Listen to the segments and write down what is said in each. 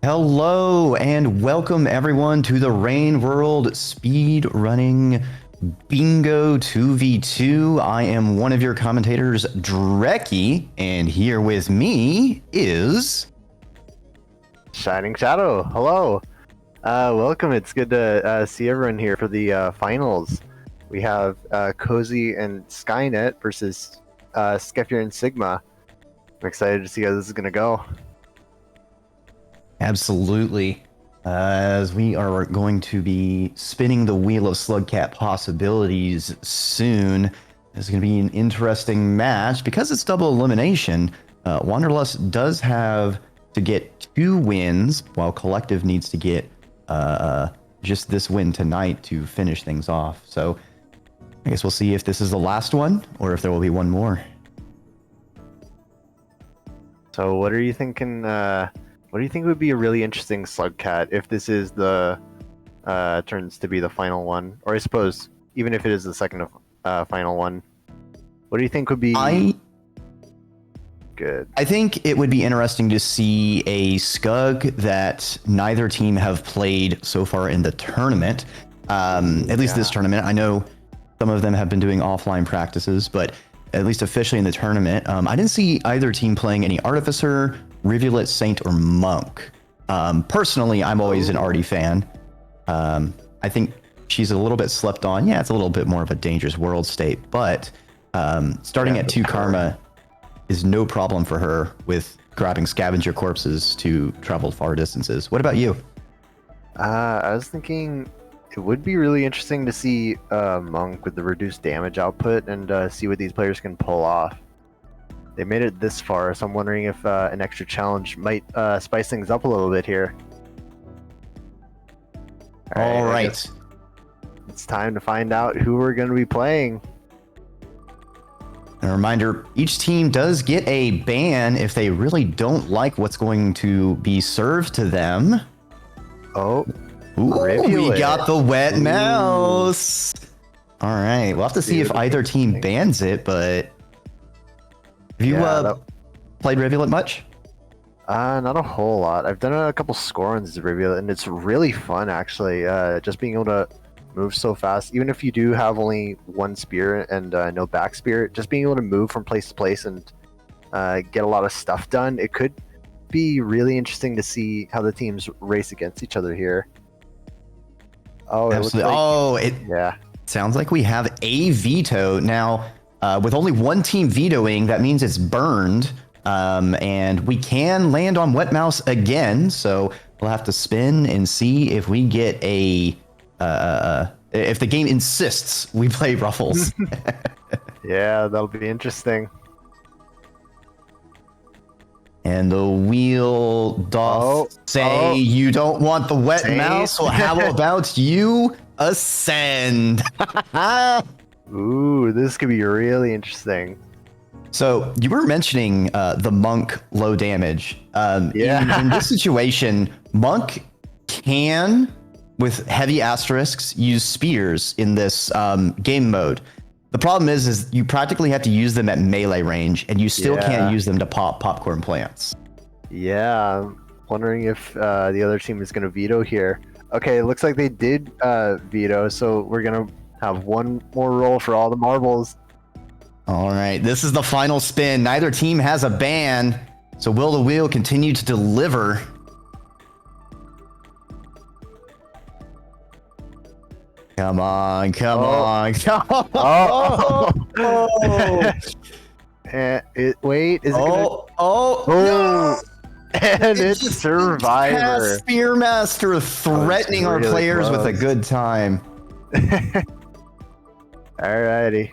Hello and welcome everyone to the Rain World Speed Running Bingo 2v2. I am one of your commentators, Dreki, and here with me is Shining Shadow. Hello. Welcome. It's good to see everyone here for the finals. We have Cozy and Skynet versus Skephier and Sigma. I'm excited to see how this is going to go. absolutely, as we are going to be spinning the Wheel of Slugcat possibilities soon. It's going to be an interesting match because it's double elimination. Wanderlust does have to get 2 wins, while Collective needs to get just this win tonight to finish things off. So I guess we'll see if this is the last one or if there will be one more. So what are you thinking? What do you think would be a really interesting Slugcat if this is the turns to be the final one, or I suppose even if it is the second final one? What do you think would be good? I think it would be interesting to see a Scug that neither team have played so far in the tournament. At least this tournament. I know some of them have been doing offline practices, but at least officially in the tournament, I didn't see either team playing any Artificer, Rivulet, Saint, or Monk. Personally, I'm always an Artie fan. I think she's a little bit slept on. Yeah, it's a little bit more of a dangerous world state, but starting at 2 Karma is no problem for her with grabbing scavenger corpses to travel far distances. What about you? I was thinking it would be really interesting to see Monk with the reduced damage output and see what these players can pull off. They made it this far, so I'm wondering if an extra challenge might spice things up a little bit here. All right. It's time to find out who we're going to be playing. A reminder, each team does get a ban if they really don't like what's going to be served to them. Oh, ooh, Rivulet. We got the wet mouse. All right, we'll have to see if either team bans it, but have you played Rivulet much? Not a whole lot. I've done a couple score runs of Rivulet, and it's really fun, actually. Just being able to move so fast, even if you do have only 1 spirit and no back spirit, just being able to move from place to place and get a lot of stuff done. It could be really interesting to see how the teams race against each other here. Oh, Absolutely. It sounds like we have a veto now. With only 1 team vetoing, that means it's burned, and we can land on wet mouse again. So we'll have to spin and see if we get a if the game insists we play Ruffles. Yeah, that'll be interesting. And the wheel doth say you don't want the wet mouse. Well, how about you ascend? Ooh, this could be really interesting. So you were mentioning the Monk low damage. In this situation, Monk can, with heavy asterisks, use spears in this game mode. The problem is you practically have to use them at melee range, and you still can't use them to pop popcorn plants. Yeah, I'm wondering if the other team is going to veto here. Okay, it looks like they did veto, so we're going to have 1 more roll for all the marbles. All right, this is the final spin. Neither team has a ban, so will the wheel continue to deliver? Come on, come on, come on. Wait, is it no. And it's Survivor. Spearmaster threatening our players with a good time. Alrighty.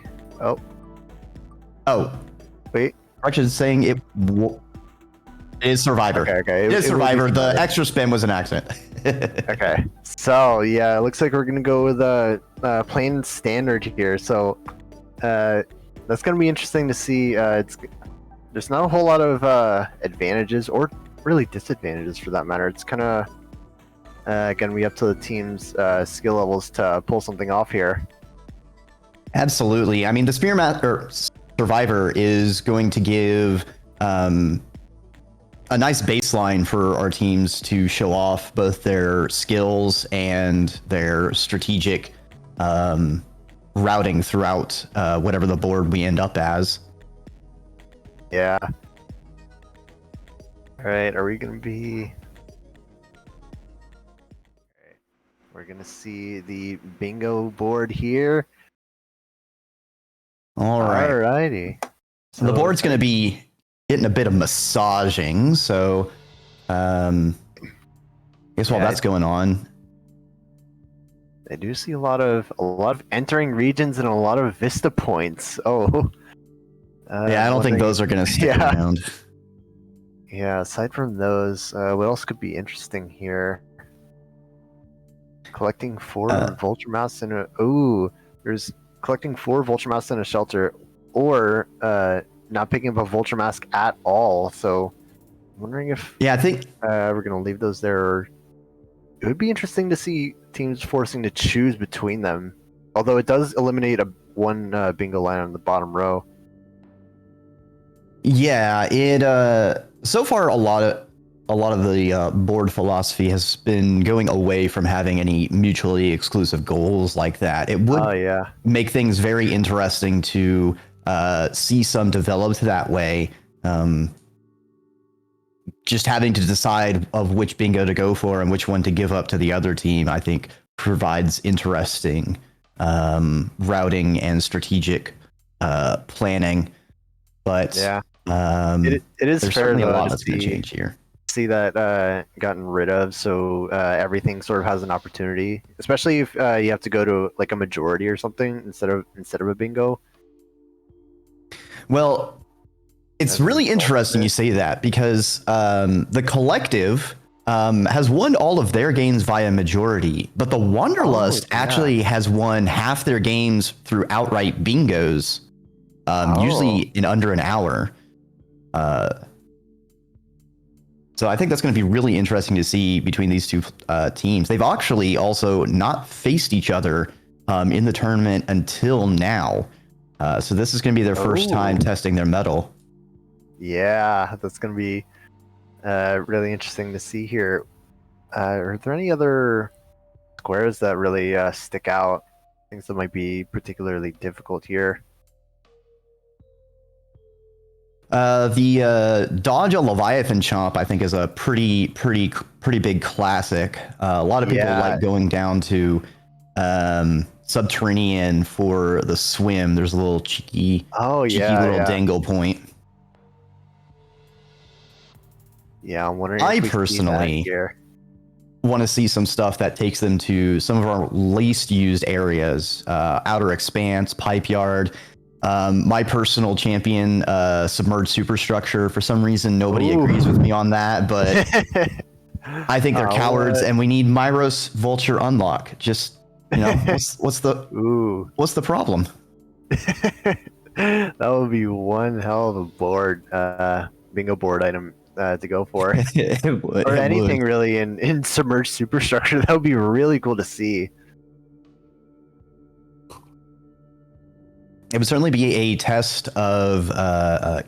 Oh. Wait. Arch is saying it is Survivor. Okay. It is Survivor. The extra spin was an accident. Okay. So, yeah, it looks like we're going to go with plain standard here. So, that's going to be interesting to see. There's not a whole lot of advantages or really disadvantages for that matter. It's kind of going to be up to the team's skill levels to pull something off here. Absolutely. I mean, the Survivor is going to give a nice baseline for our teams to show off both their skills and their strategic routing throughout whatever the board we end up as. Yeah. All right, are we gonna be? We're gonna see the bingo board here. All right. Alrighty. So the board's going to be getting a bit of massaging. So, I guess while that's going on, I do see a lot of entering regions and a lot of vista points. Oh. Yeah, I don't think those are going to stick around. Yeah, aside from those, what else could be interesting here? Collecting 4 vulture masks in a... Ooh, there's collecting 4 vulture masks in a shelter, or not picking up a vulture mask at all. So I'm wondering if I think we're going to leave those there. It would be interesting to see teams forcing to choose between them. Although it does eliminate one bingo line on the bottom row. Yeah, it so far a lot of the board philosophy has been going away from having any mutually exclusive goals like that. It would make things very interesting to see some developed that way. Just having to decide of which bingo to go for and which one to give up to the other team, I think, provides interesting routing and strategic planning. But it is fair though, a lot that's going to change here. See that gotten rid of, so everything sort of has an opportunity, especially if you have to go to like a majority or something instead of a bingo. Well, it's really interesting you say that, because the collective has won all of their games via majority, but the Wanderlust actually has won half their games through outright bingos, usually in under an hour. So I think that's going to be really interesting to see between these two teams. They've actually also not faced each other in the tournament until now. So this is going to be their first time testing their mettle. Yeah, that's going to be really interesting to see here. Are there any other squares that really stick out? Things that might be particularly difficult here? The Dodge a Leviathan Chomp, I think, is a pretty big classic. A lot of people like going down to Subterranean for the swim. There's a little cheeky little dangle point. Yeah, I'm wondering. I personally want to see some stuff that takes them to some of our least used areas, Outer Expanse, Pipe Yard. My personal champion, Submerged Superstructure. For some reason, nobody agrees with me on that, but I think they're cowards, and we need Myros Vulture Unlock. Just, what's the problem? That would be one hell of a board, bingo board item to go for. Or anything really in Submerged Superstructure. That would be really cool to see. It would certainly be a test of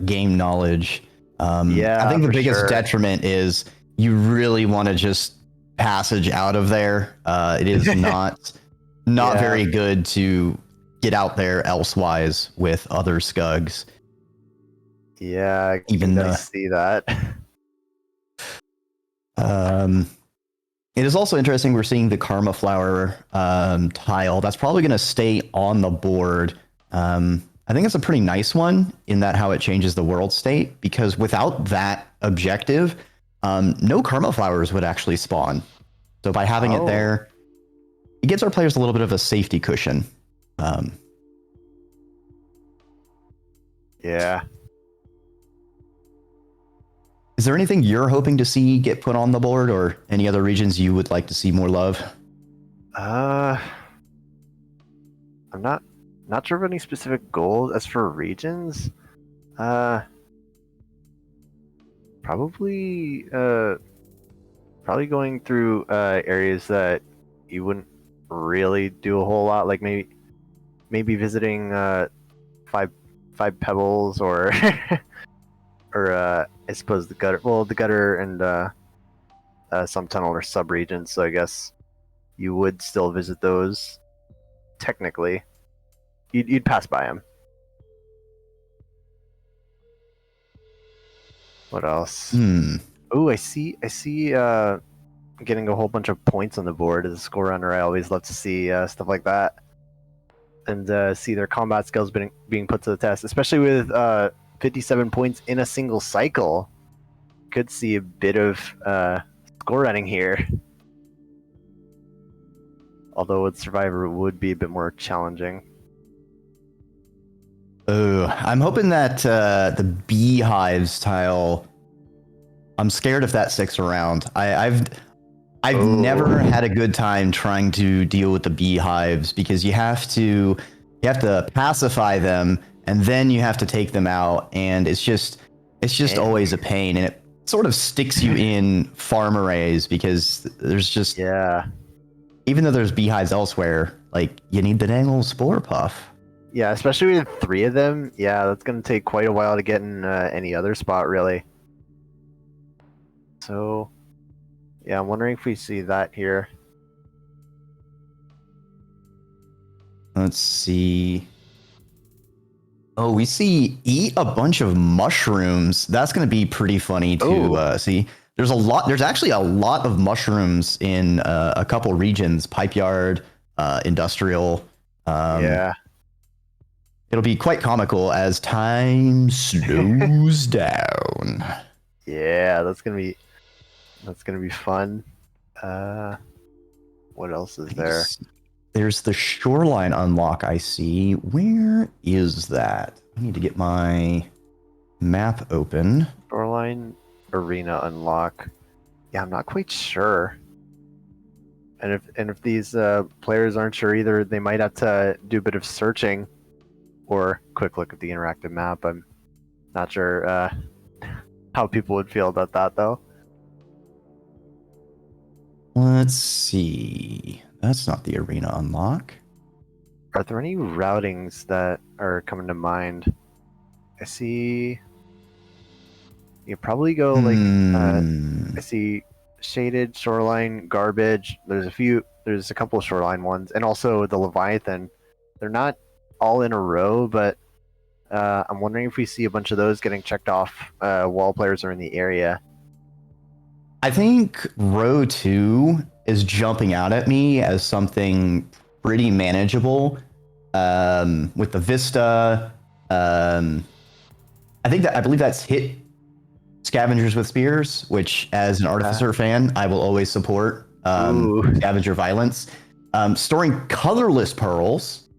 game knowledge. I think the biggest detriment is you really want to just passage out of there. It is not very good to get out there elsewise with other scugs. Yeah, I see that. It is also interesting we're seeing the Karma Flower tile. That's probably going to stay on the board. I think it's a pretty nice one in that how it changes the world state, because without that objective, no Karma Flowers would actually spawn. So by having it there, it gives our players a little bit of a safety cushion. Yeah. Is there anything you're hoping to see get put on the board, or any other regions you would like to see more love? I'm not sure of any specific goals. As for regions, probably going through areas that you wouldn't really do a whole lot, like maybe visiting five pebbles or or I suppose the gutter. Well, the gutter and some tunnel are sub-regions, so I guess you would still visit those. Technically, you'd pass by them. What else? Oh, I see. Getting a whole bunch of points on the board as a score runner. I always love to see stuff like that, and see their combat skills being put to the test, especially with 57 points in a single cycle. Could see a bit of score running here, although with Survivor it would be a bit more challenging. Oh, I'm hoping that the beehives tile. I'm scared if that sticks around. I've never had a good time trying to deal with the beehives because you have to pacify them and then you have to take them out, and it's just always a pain, and it sort of sticks you in farm arrays because there's just even though there's beehives elsewhere, like you need the dang old spore puff. Yeah, especially with 3 of them. Yeah, that's gonna take quite a while to get in any other spot, really. So, yeah, I'm wondering if we see that here. Let's see. Oh, we see eat a bunch of mushrooms. That's going to be pretty funny to see. There's actually a lot of mushrooms in a couple regions, pipe yard, industrial. Yeah. It'll be quite comical as time slows down. Yeah, that's gonna be fun. What else is there? There's the shoreline unlock I see. Where is that? I need to get my map open. Shoreline arena unlock. Yeah, I'm not quite sure. And if these players aren't sure either, they might have to do a bit of searching or quick look at the interactive map. I'm not sure how people would feel about that, though. Let's see. That's not the arena unlock. Are there any routings that are coming to mind? I see. You probably go like I see shaded, shoreline, garbage. There's a couple of shoreline ones, and also the Leviathan. They're not all in a row, but I'm wondering if we see a bunch of those getting checked off while players are in the area. I think row 2 is jumping out at me as something pretty manageable. With the Vista, I believe that's hit Scavengers with Spears, which as an Artificer fan, I will always support Scavenger Violence. Storing colorless pearls,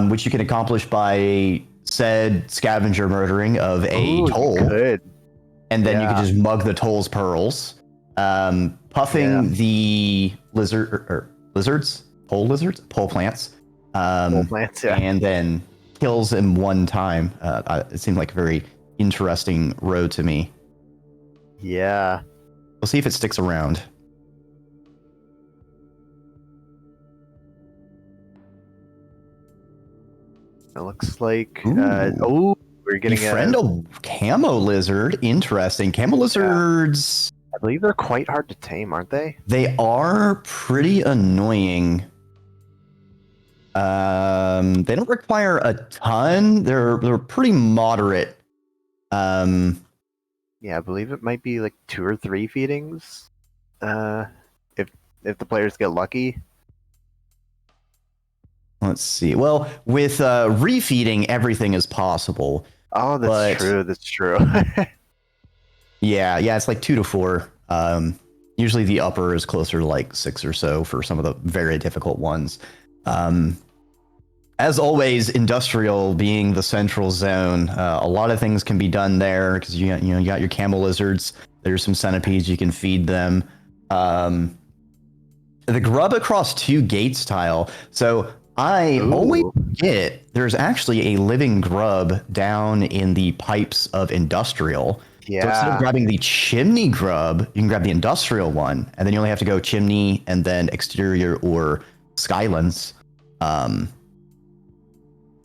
which you can accomplish by said Scavenger murdering of a toll. And then you can just mug the toll's pearls. Puffing the lizards, pole plants. And then kills in one time. It seemed like a very interesting road to me. Yeah. We'll see if it sticks around. It looks like we're getting Befriend a camo lizard. Interesting. Camo lizards. I believe they're quite hard to tame, aren't they? They are pretty annoying. They don't require a ton. They're pretty moderate. Yeah, I believe it might be like 2 or 3 feedings. If the players get lucky. Let's see. Well, with refeeding, everything is possible. Oh, that's true. That's true. Yeah, it's like 2 to 4. Usually the upper is closer to like 6 or so for some of the very difficult ones. As always, industrial being the central zone, a lot of things can be done there because you got your camo lizards. There's some centipedes you can feed them. The grub across 2 gates tile. So I always forget there's actually a living grub down in the pipes of industrial. Yeah. So instead of grabbing the chimney grub, you can grab the industrial one, and then you only have to go chimney and then exterior or skylands.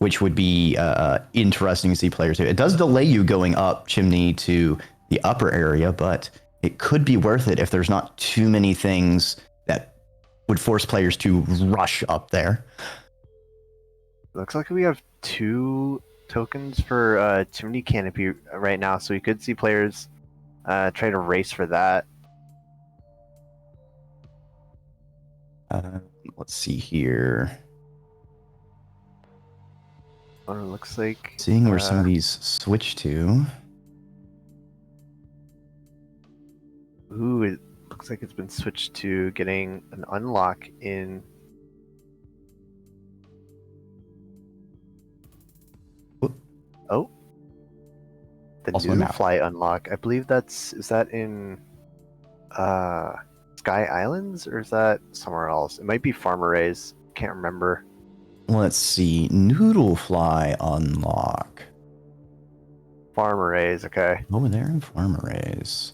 which would be interesting to see players do. It does delay you going up chimney to the upper area, but it could be worth it if there's not too many things that would force players to rush up there. Looks like we have 2 tokens for chimney canopy right now, so we could see players try to race for that. Let's see here. It looks like Seeing where some of these switch to. Ooh, it looks like it's been switched to getting an unlock in. Oh, the new fly unlock. I believe is that in Sky Islands, or is that somewhere else? It might be Farmer Rays. Can't remember. Let's see. Noodle fly unlock. Farmer Rays, okay. Over there in Farmer Rays.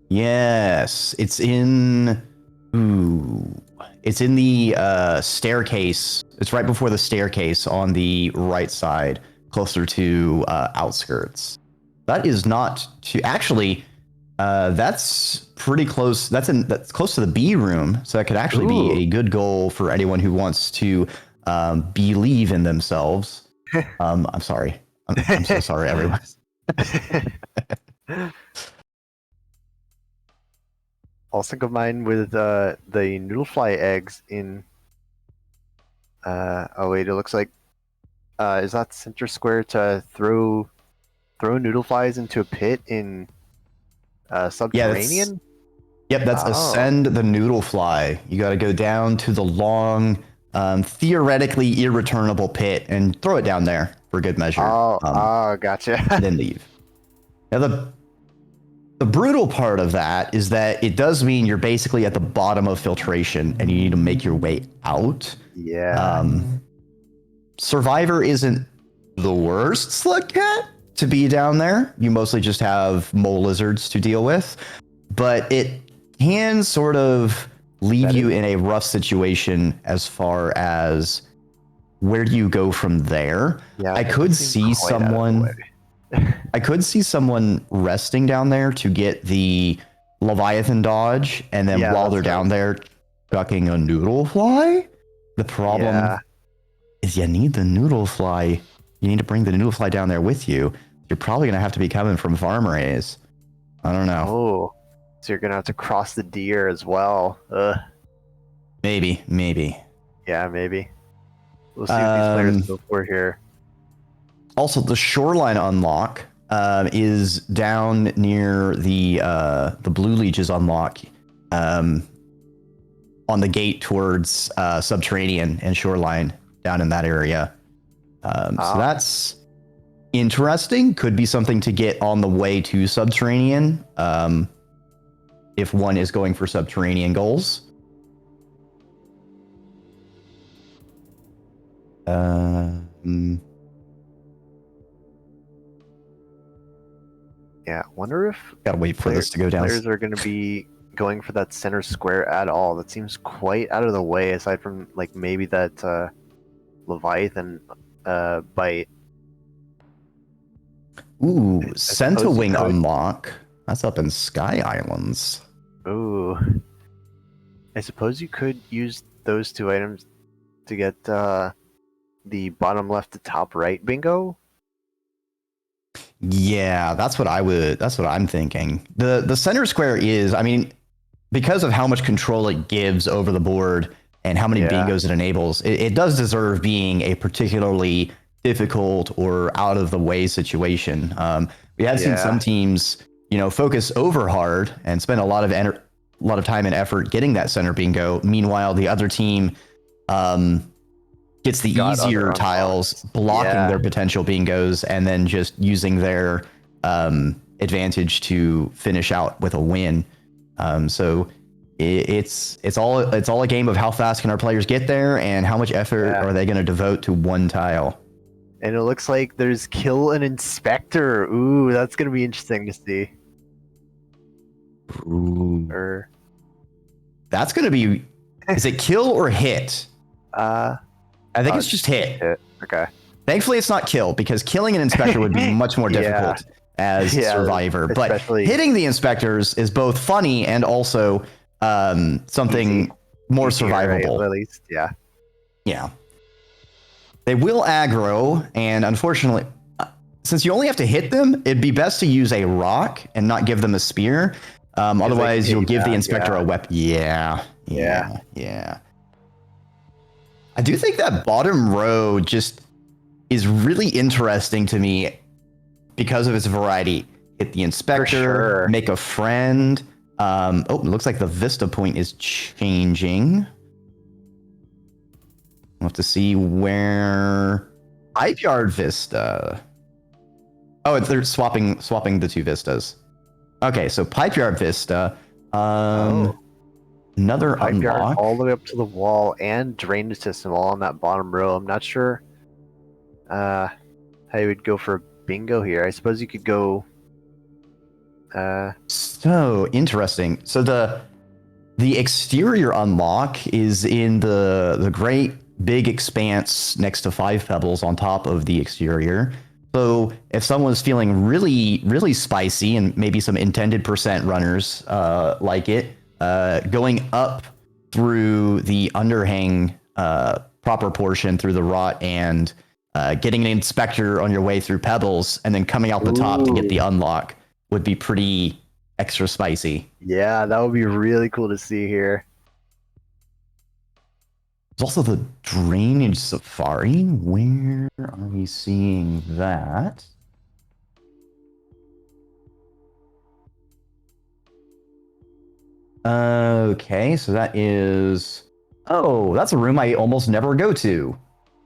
Yes, it's in. Ooh, it's in the staircase. It's right before the staircase on the right side, closer to outskirts. That is not too. Actually, that's pretty close. That's close to the B room, so that could actually be a good goal for anyone who wants to believe in themselves. I'm sorry. I'm so sorry, everyone. Also combined with the noodlefly eggs in. Oh wait, it looks like. Is that center square to throw noodleflies into a pit in subterranean? Yep, that's ascend the noodlefly. You got to go down to the long, theoretically irreturnable pit and throw it down there for good measure. Gotcha. And then leave. Now the brutal part of that is that it does mean you're basically at the bottom of filtration and you need to make your way out. Yeah. Survivor isn't the worst Slugcat to be down there. You mostly just have mole lizards to deal with, but it can sort of leave you in a rough situation as far as where do you go from there. Yeah, I could see someone resting down there to get the Leviathan dodge, and then while they're down there chucking a noodle fly. The problem is you need the noodle fly. You need to bring the noodle fly down there with you. You're probably going to have to be coming from Farmer A's. I don't know. Oh, so you're going to have to cross the deer as well. Maybe. Yeah, maybe. We'll see what these players go for here. Also, the shoreline unlock is down near the blue leeches unlock on the gate towards subterranean and shoreline down in that area. So that's interesting. Could be something to get on the way to subterranean if one is going for subterranean goals. Yeah, wonder if gotta wait for this to go down. Players are going to be going for that center square at all. That seems quite out of the way, aside from like maybe that Leviathan bite. Ooh, Centowing unlock. That's up in Sky Islands. Ooh. I suppose you could use those 2 items to get the bottom left to top right bingo. Yeah, that's what I'm thinking. The center square is, I mean, because of how much control it gives over the board and how many bingos it enables, it does deserve being a particularly difficult or out of the way situation. We have seen some teams, focus over hard and spend a lot of time and effort getting that center bingo. Meanwhile, the other team gets the easier tiles, blocking their potential bingos, and then just using their advantage to finish out with a win. So it's all a game of how fast can our players get there and how much effort are they going to devote to one tile. And it looks like there's kill an inspector. Ooh, that's going to be interesting to see. Ooh. That's going to be... Is it kill or hit? I think it's just hit. Okay. Thankfully, it's not kill, because killing an inspector would be much more difficult as survivor. But hitting the inspectors is both funny and also something easy. more Easier, survivable. right? At least, yeah. Yeah. They will aggro, and unfortunately, since you only have to hit them, it'd be best to use a rock and not give them a spear. Otherwise, you'll give the inspector a weapon. Yeah. I do think that bottom row just is really interesting to me because of its variety. Hit the inspector, make a friend. Oh, it looks like the Vista point is changing. We'll have to see where Pipe Yard Vista. Oh, they're swapping the two vistas. Okay, so Pipe Yard Vista. Another Pipe unlock. yard all the way up to the wall and drainage system all on that bottom row. I'm not sure how you would go for bingo here. I suppose you could go. So interesting. So the exterior unlock is in the great big expanse next to 5 pebbles on top of the exterior. So if someone's feeling really, really spicy and maybe some intended percent runners like it, going up through the underhang proper portion through the rot and getting an inspector on your way through pebbles and then coming out the top to get the unlock would be pretty extra spicy. Yeah, that would be really cool to see here. There's also the drainage safari. Where are we seeing that? Okay, so that is... Oh, that's a room I almost never go to.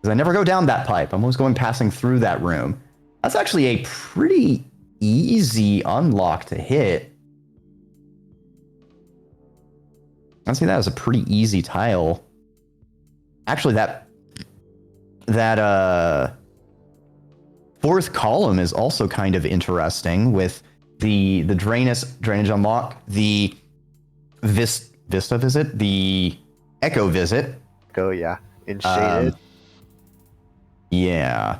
Because I never go down that pipe. I'm always passing through that room. That's actually a pretty easy unlock to hit. I see that as a pretty easy tile. Actually, that fourth column is also kind of interesting with the drainage unlock, the Vista visit, the Echo visit. Go, yeah. In shaded. Yeah.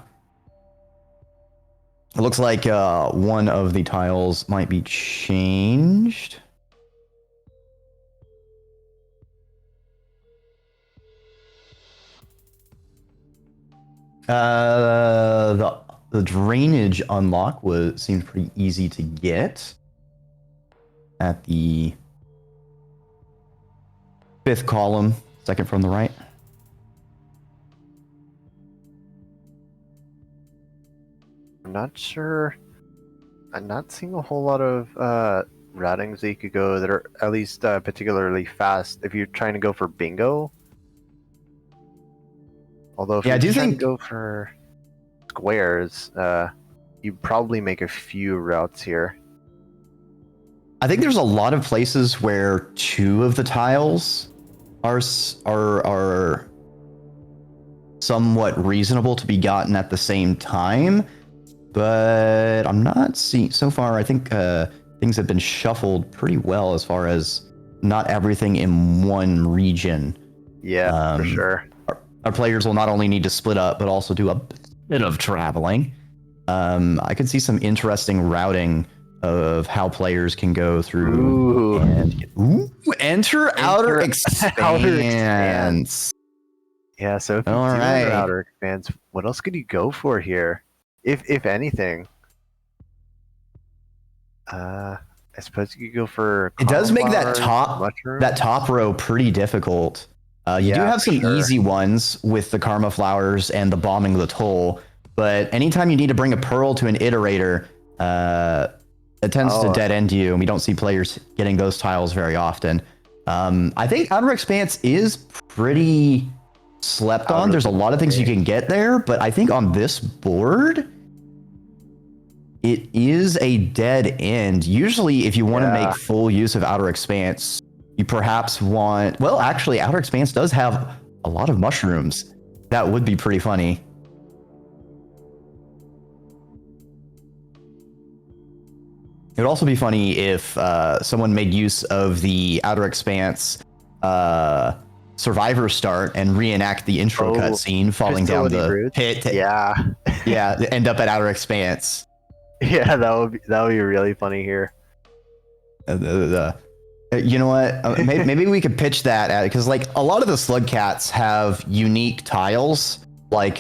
It looks like one of the tiles might be changed. The drainage unlock seemed pretty easy to get at the 5th column, second from the right. I'm not sure. I'm not seeing a whole lot of routings that you could go that are at least particularly fast if you're trying to go for bingo. Although if you're trying to go for squares, you probably make a few routes here. I think there's a lot of places where 2 of the tiles are somewhat reasonable to be gotten at the same time, but I'm not seeing so far. I think things have been shuffled pretty well as far as not everything in one region. Yeah, for sure. Our players will not only need to split up, but also do a bit of traveling. I could see some interesting routing of how players can go through and enter outer expanse. Yeah, so if you do enter outer expanse, what else could you go for here, if anything? I suppose you could go for. It does make that top row pretty difficult. You do have some easy ones with the karma flowers and the bombing the toll, but anytime you need to bring a pearl to an iterator, it tends to dead end you, and we don't see players getting those tiles very often. I think Outer Expanse is pretty slept on. There's a lot of things you can get there, but I think on this board, it is a dead end. Usually, if you want to make full use of Outer Expanse, you perhaps want... Well, actually, Outer Expanse does have a lot of mushrooms. That would be pretty funny. It would also be funny if someone made use of the Outer Expanse Survivor start and reenact the intro cutscene, falling down Facility the Roots? pit. Yeah. Yeah, end up at Outer Expanse. Yeah, that would be really funny here. You know what? Maybe we could pitch that because like a lot of the Slugcats have unique tiles. Like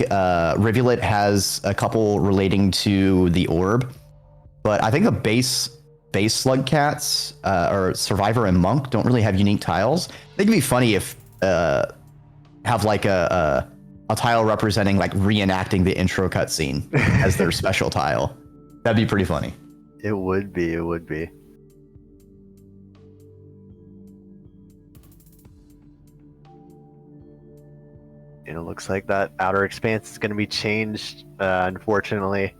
Rivulet has a couple relating to the orb, but I think the base Slugcats or Survivor and Monk don't really have unique tiles. I think it'd be funny if have like a tile representing like reenacting the intro cutscene as their special tile. That'd be pretty funny. It would be. It would be. It looks like that Outer Expanse is going to be changed, unfortunately.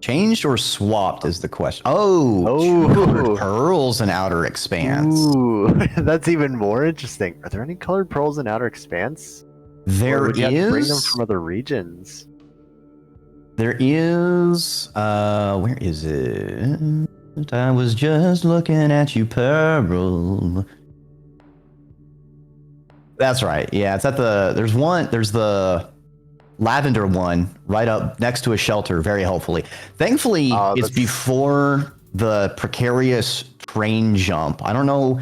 Changed or swapped is the question. Oh, Ooh. pearls in Outer Expanse. Ooh, that's even more interesting. Are there any colored pearls in Outer Expanse? There would you have to bring them is. from other regions? There is. Where is it? I was just looking at you, Pearl. That's right. Yeah, it's at the. There's one. There's the lavender one right up next to a shelter. Very helpfully. Thankfully, it's before the precarious train jump. I don't know.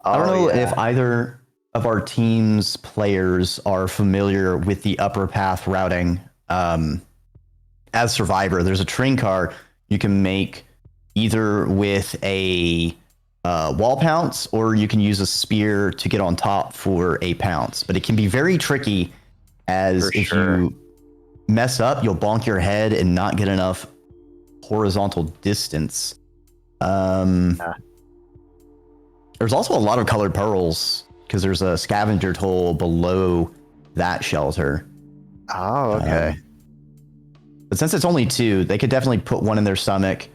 I don't know if either of our team's players are familiar with the upper path routing. As Survivor, there's a train car you can make either with a wall pounce, or you can use a spear to get on top for a pounce. But it can be very tricky, as if you mess up, you'll bonk your head and not get enough horizontal distance. There's also a lot of colored pearls because there's a scavenger toll below that shelter. Oh, okay. But since it's only 2, they could definitely put one in their stomach,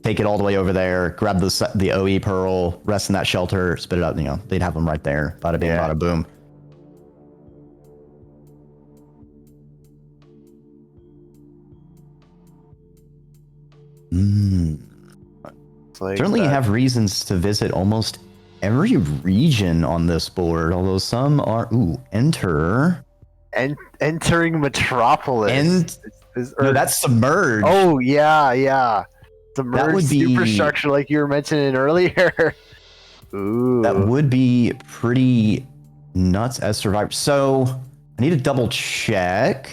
take it all the way over there, grab the OE pearl, rest in that shelter, spit it up. You know, they'd have them right there. Bada bing, bada boom. Certainly have reasons to visit almost every region on this board, although some are... Ooh, enter... Entering Metropolis. No, that's submerged. Oh, yeah. Submerged that would be, superstructure like you were mentioning earlier. Ooh. That would be pretty nuts as Survivor. So, I need to double check.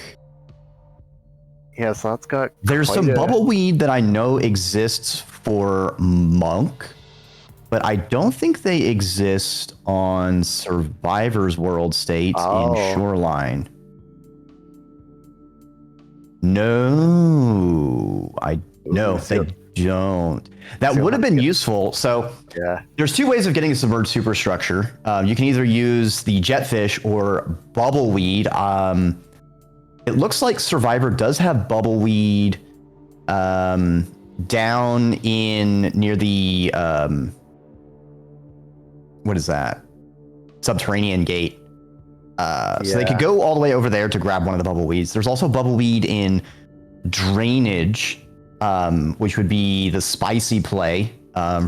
Yeah, so that's got... There's some bubbleweed that I know exists for Monk, but I don't think they exist on Survivor's World State in Shoreline. No, they don't. That would have been useful. So there's 2 ways of getting a submerged superstructure. You can either use the jetfish or bubbleweed. It looks like Survivor does have bubbleweed down in near the what is that? Subterranean gate. So they could go all the way over there to grab one of the bubbleweeds. There's also bubbleweed in drainage, which would be the spicy play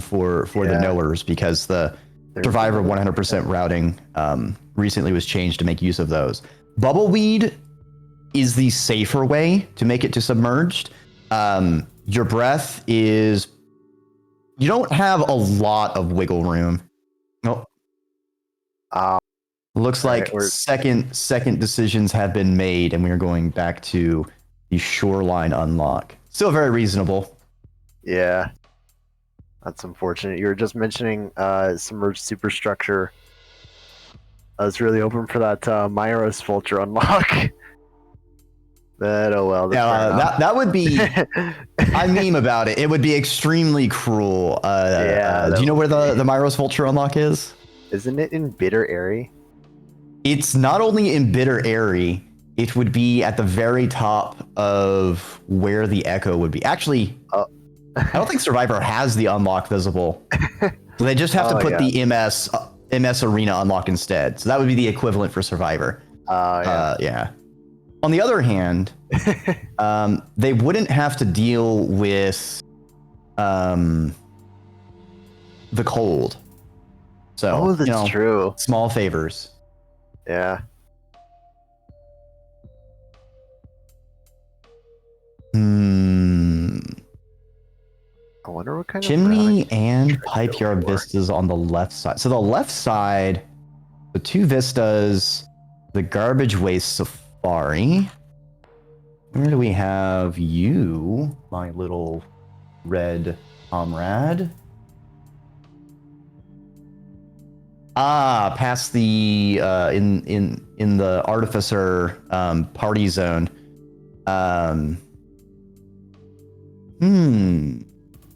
for the knowers, because the Survivor 100% routing recently was changed to make use of those. Bubbleweed is the safer way to make it to submerged. Your breath is... You don't have a lot of wiggle room. Nope. Looks like second decisions have been made, and we are going back to the shoreline unlock. Still very reasonable. Yeah. That's unfortunate. You were just mentioning submerged superstructure. I was really hoping for that Myros Vulture unlock. But oh well. That would be... I meme about it. It would be extremely cruel. Do you know where the Myros Vulture unlock is? Isn't it in Bitter Airy? It's not only in Bitter Airy, it would be at the very top of where the Echo would be. Actually, I don't think Survivor has the unlock visible. So they just have to put the MS Arena unlock instead. So that would be the equivalent for Survivor. Yeah. On the other hand, they wouldn't have to deal with the cold. So, Oh, that's true. small favors. Yeah. I wonder what kind of Chimney ground and I pipe go yard for. vistas on the left side. So the left side, the 2 vistas, the garbage waste safari. Where do we have you, my little red comrade? Ah, past the in the artificer party zone.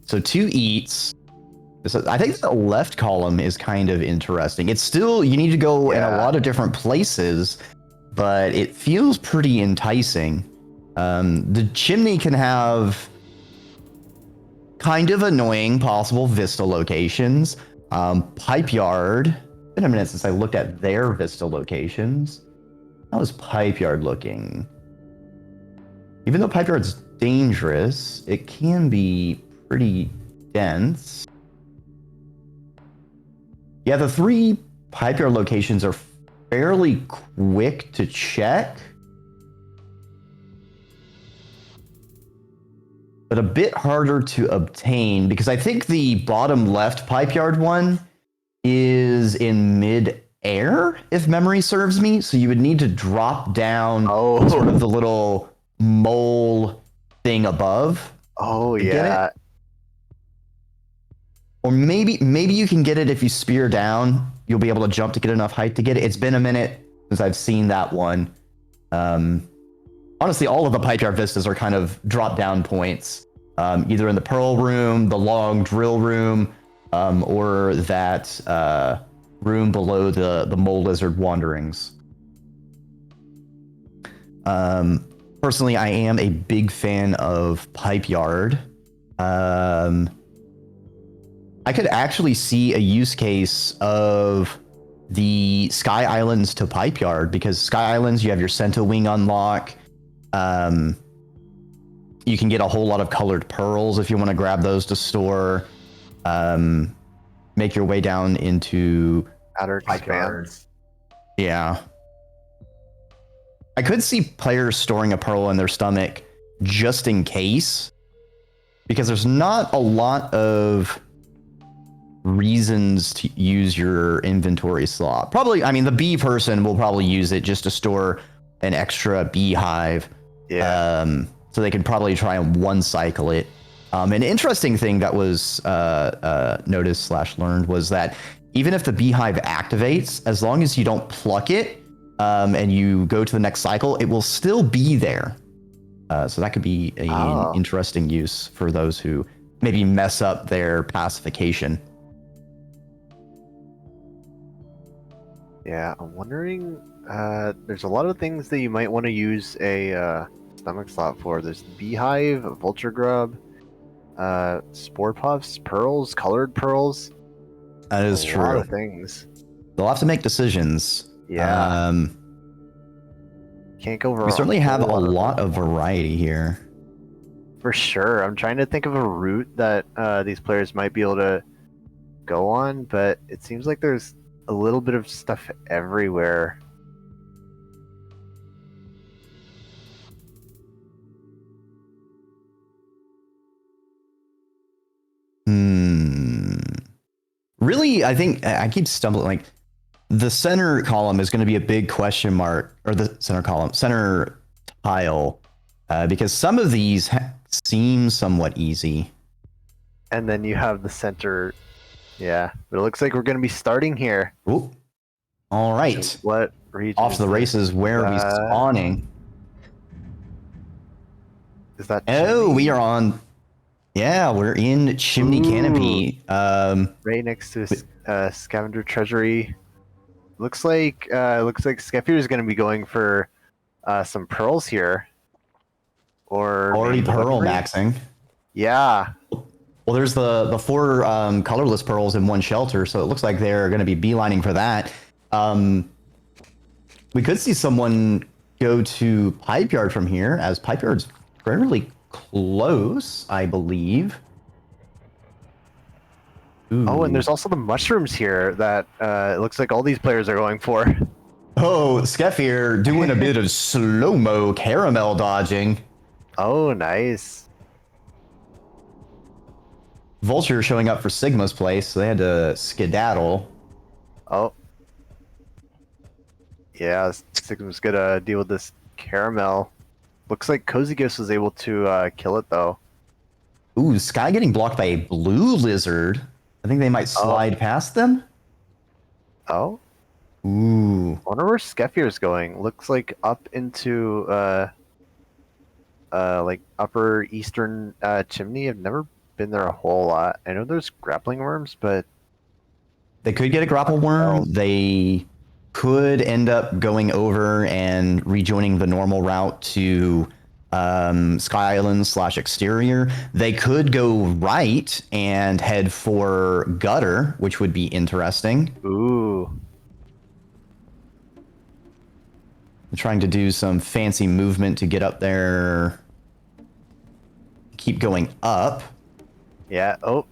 So 2 eats. So I think the left column is kind of interesting. It's still, you need to go in a lot of different places, but it feels pretty enticing. The chimney can have kind of annoying possible vista locations. Pipe yard. It's been a minute since I looked at their vista locations. How is pipe yard looking? Even though pipe yard's dangerous, it can be pretty dense. Yeah, the 3 pipe yard locations are fairly quick to check, but a bit harder to obtain because I think the bottom left pipe yard one is in mid-air, if memory serves me. So you would need to drop down sort of the little mole thing above. Oh, to get yeah. it. Or maybe you can get it if you spear down. You'll be able to jump to get enough height to get it. It's been a minute since I've seen that one. Honestly, all of the pipe yard vistas are kind of drop down points, either in the pearl room, the long drill room, or that room below the mole lizard wanderings. Personally, I am a big fan of pipe yard. I could actually see a use case of the Sky Islands to Pipe Yard, because Sky Islands, you have your Cento Wing unlock. You can get a whole lot of colored pearls if you want to grab those to store. Make your way down into Outer Pipe Yards. Yeah. I could see players storing a pearl in their stomach just in case, because there's not a lot of reasons to use your inventory slot. Probably, I mean, the bee person will probably use it just to store an extra beehive. Yeah. So they could probably try and one cycle it. An interesting thing that was noticed / learned was that even if the beehive activates, as long as you don't pluck it and you go to the next cycle, it will still be there. So that could be an interesting use for those who maybe mess up their pacification. Yeah, I'm wondering, there's a lot of things that you might want to use a stomach slot for. There's beehive, vulture grub, spore puffs, pearls, colored pearls. That is true. A lot of things. They'll have to make decisions. Yeah. Can't go wrong. We certainly have a lot of variety here. For sure. I'm trying to think of a route that these players might be able to go on, but it seems like there's a little bit of stuff everywhere. Really, I think I keep stumbling. Like, the center column is going to be a big question mark, or the center tile, because some of these seem somewhat easy. And then you have the center. Yeah, but it looks like we're going to be starting here. Ooh. All right. So what region? Off to the races. Where are we spawning? Is that? Oh, we are on. Yeah, we're in Chimney Canopy. Right next to Scavenger Treasury. Looks like Skeffy is going to be going for some pearls here. Or already pearl maxing. Yeah. Well, there's the 4 colorless pearls in one shelter, so it looks like they're going to be beelining for that. We could see someone go to Pipe Yard from here, as Pipe Yard's fairly close, I believe. Oh, and Ooh. there's also the mushrooms here that it looks like all these players are going for. Oh, Skeffir doing a bit of slow-mo caramel dodging. Oh, nice. Vulture showing up for Sigma's place, so they had to skedaddle. Oh. Yeah, Sigma's gonna deal with this caramel. Looks like Cozy Ghost was able to kill it, though. Ooh, Sky getting blocked by a blue lizard. I think they might slide past them. Oh? Ooh. I wonder where Skeffir is going. Looks like up into, like upper eastern chimney. I've never been there a whole lot. I know there's grappling worms, but They could get a grapple worm. They could end up going over and rejoining the normal route to Sky Island / exterior. They could go right and head for Gutter, which would be interesting. ooh. I'm trying to do some fancy movement to get up there. Keep going up. Yeah. Oh,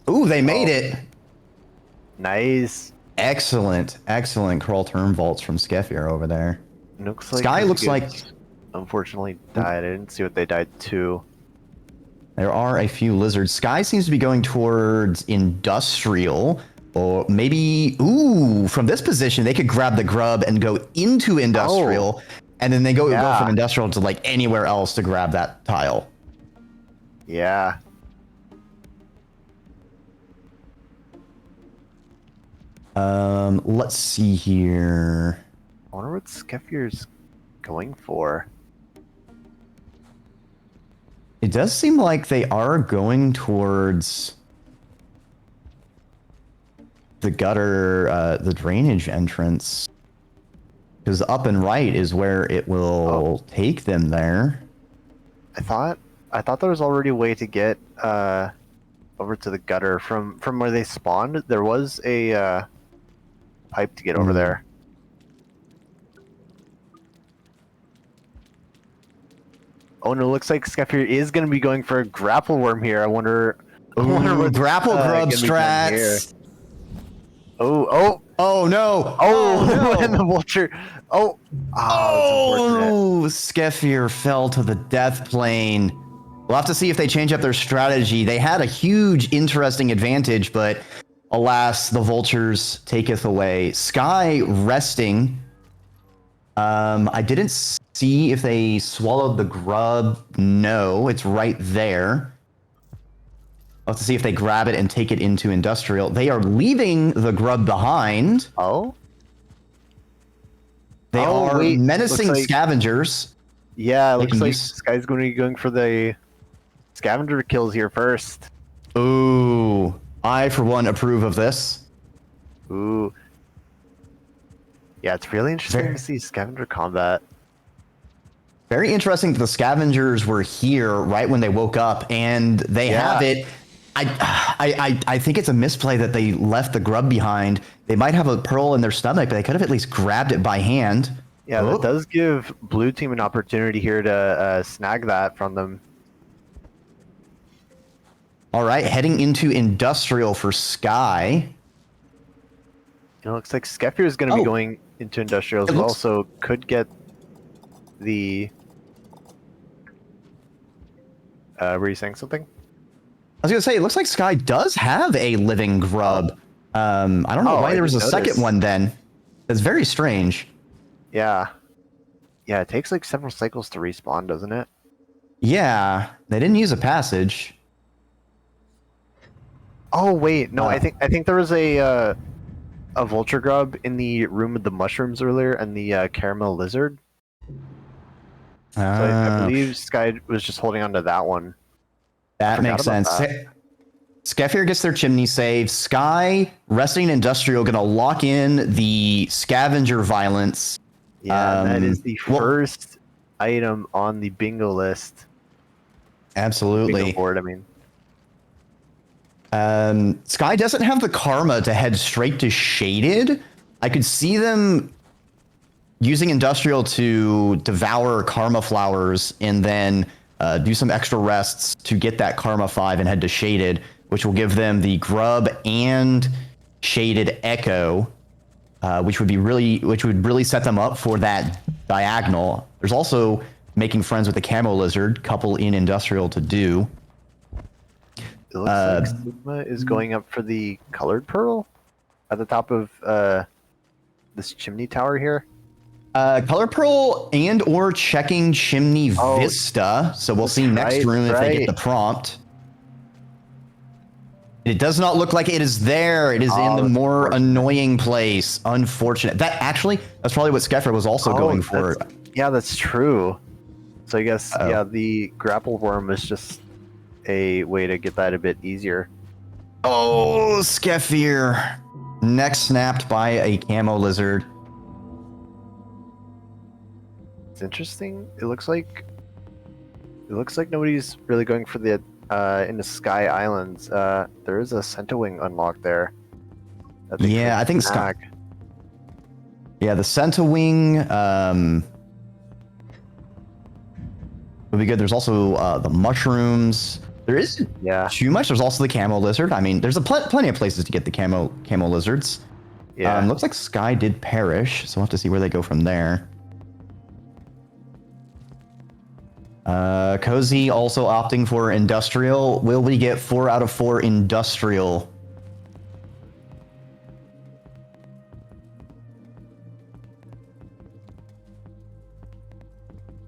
Ooh, they made it. nice. Excellent, excellent crawl turn vaults from Skeffir over there. Looks like Sky Cozy looks like Ghost unfortunately died. I didn't see what they died to. there are a few lizards. Sky seems to be going towards industrial, or maybe, ooh, from this position, they could grab the grub and go into industrial, and then they go from industrial to like anywhere else to grab that tile. Yeah. Let's see here. I wonder what Skeffir's going for. It does seem like they are going towards the gutter, the drainage entrance. Because up and right is where it will take them there. I thought there was already a way to get over to the gutter from where they spawned. There was a pipe to get over there. Oh no! Looks like Skeffir is going to be going for a grapple worm here. I wonder what grapple grub strats. Oh no! no! And the vulture. Skeffir fell to the death plane. We'll have to see if they change up their strategy. They had a huge, interesting advantage, but alas, the vultures taketh away. Sky resting. I didn't see if they swallowed the grub. No, it's right there. I'll have to see if they grab it and take it into industrial. They are leaving the grub behind. Oh? They are menacing like, scavengers. Yeah, it looks like this guy's going to be going for the scavenger kills here first. Ooh, I for one approve of this. Ooh. Yeah, it's really interesting to see scavenger combat. Very interesting that the scavengers were here right when they woke up, and they have it. I think it's a misplay that they left the grub behind. They might have a pearl in their stomach, but they could have at least grabbed it by hand. Yeah, that does give blue team an opportunity here to snag that from them. All right, heading into industrial for Sky. It looks like Skeffir is going to be going into industrial as well, so could get the... were you saying something? I was going to say, it looks like Sky does have a living grub. I don't know why there was a second one then. It's very strange. Yeah. Yeah, it takes like several cycles to respawn, doesn't it? Yeah, they didn't use a passage. Oh wait, no, I think there was a vulture grub in the room with the mushrooms earlier and the caramel lizard. So I believe Sky was just holding on to that one. That makes sense. Skeffir gets their chimney save. Sky, resting industrial, gonna lock in the scavenger violence. Yeah, that is the first item on the bingo list. Absolutely. Bingo board, I mean. Sky doesn't have the karma to head straight to Shaded. I could see them using industrial to devour karma flowers and then do some extra rests to get that karma 5 and head to Shaded, which will give them the grub and shaded echo, which would really set them up for that diagonal. There's also making friends with the camo lizard, couple in industrial to do. It looks like Sigma is going up for the colored pearl at the top of this chimney tower here. Color Pearl and or checking Chimney Oh, Vista. So we'll see next room if they get the prompt. It does not look like it is there. It is in the more annoying place. Unfortunate. That's probably what Skeffer was also going for. Yeah, that's true. So I guess, yeah, the grapple worm is just a way to get that a bit easier. Oh, Skeffir. Neck snapped by a camo lizard. It's interesting. It looks like nobody's really going for the in the Sky Islands. There is a Centowing unlocked there. Yeah, I think Sky. Yeah, the Centowing would be good. There's also the mushrooms. There isn't too much. There's also the camo lizard. I mean, there's plenty of places to get the camo lizards. Yeah. Looks like Sky did perish, so we'll have to see where they go from there. Cozy also opting for industrial. Will we get 4 out of 4 industrial?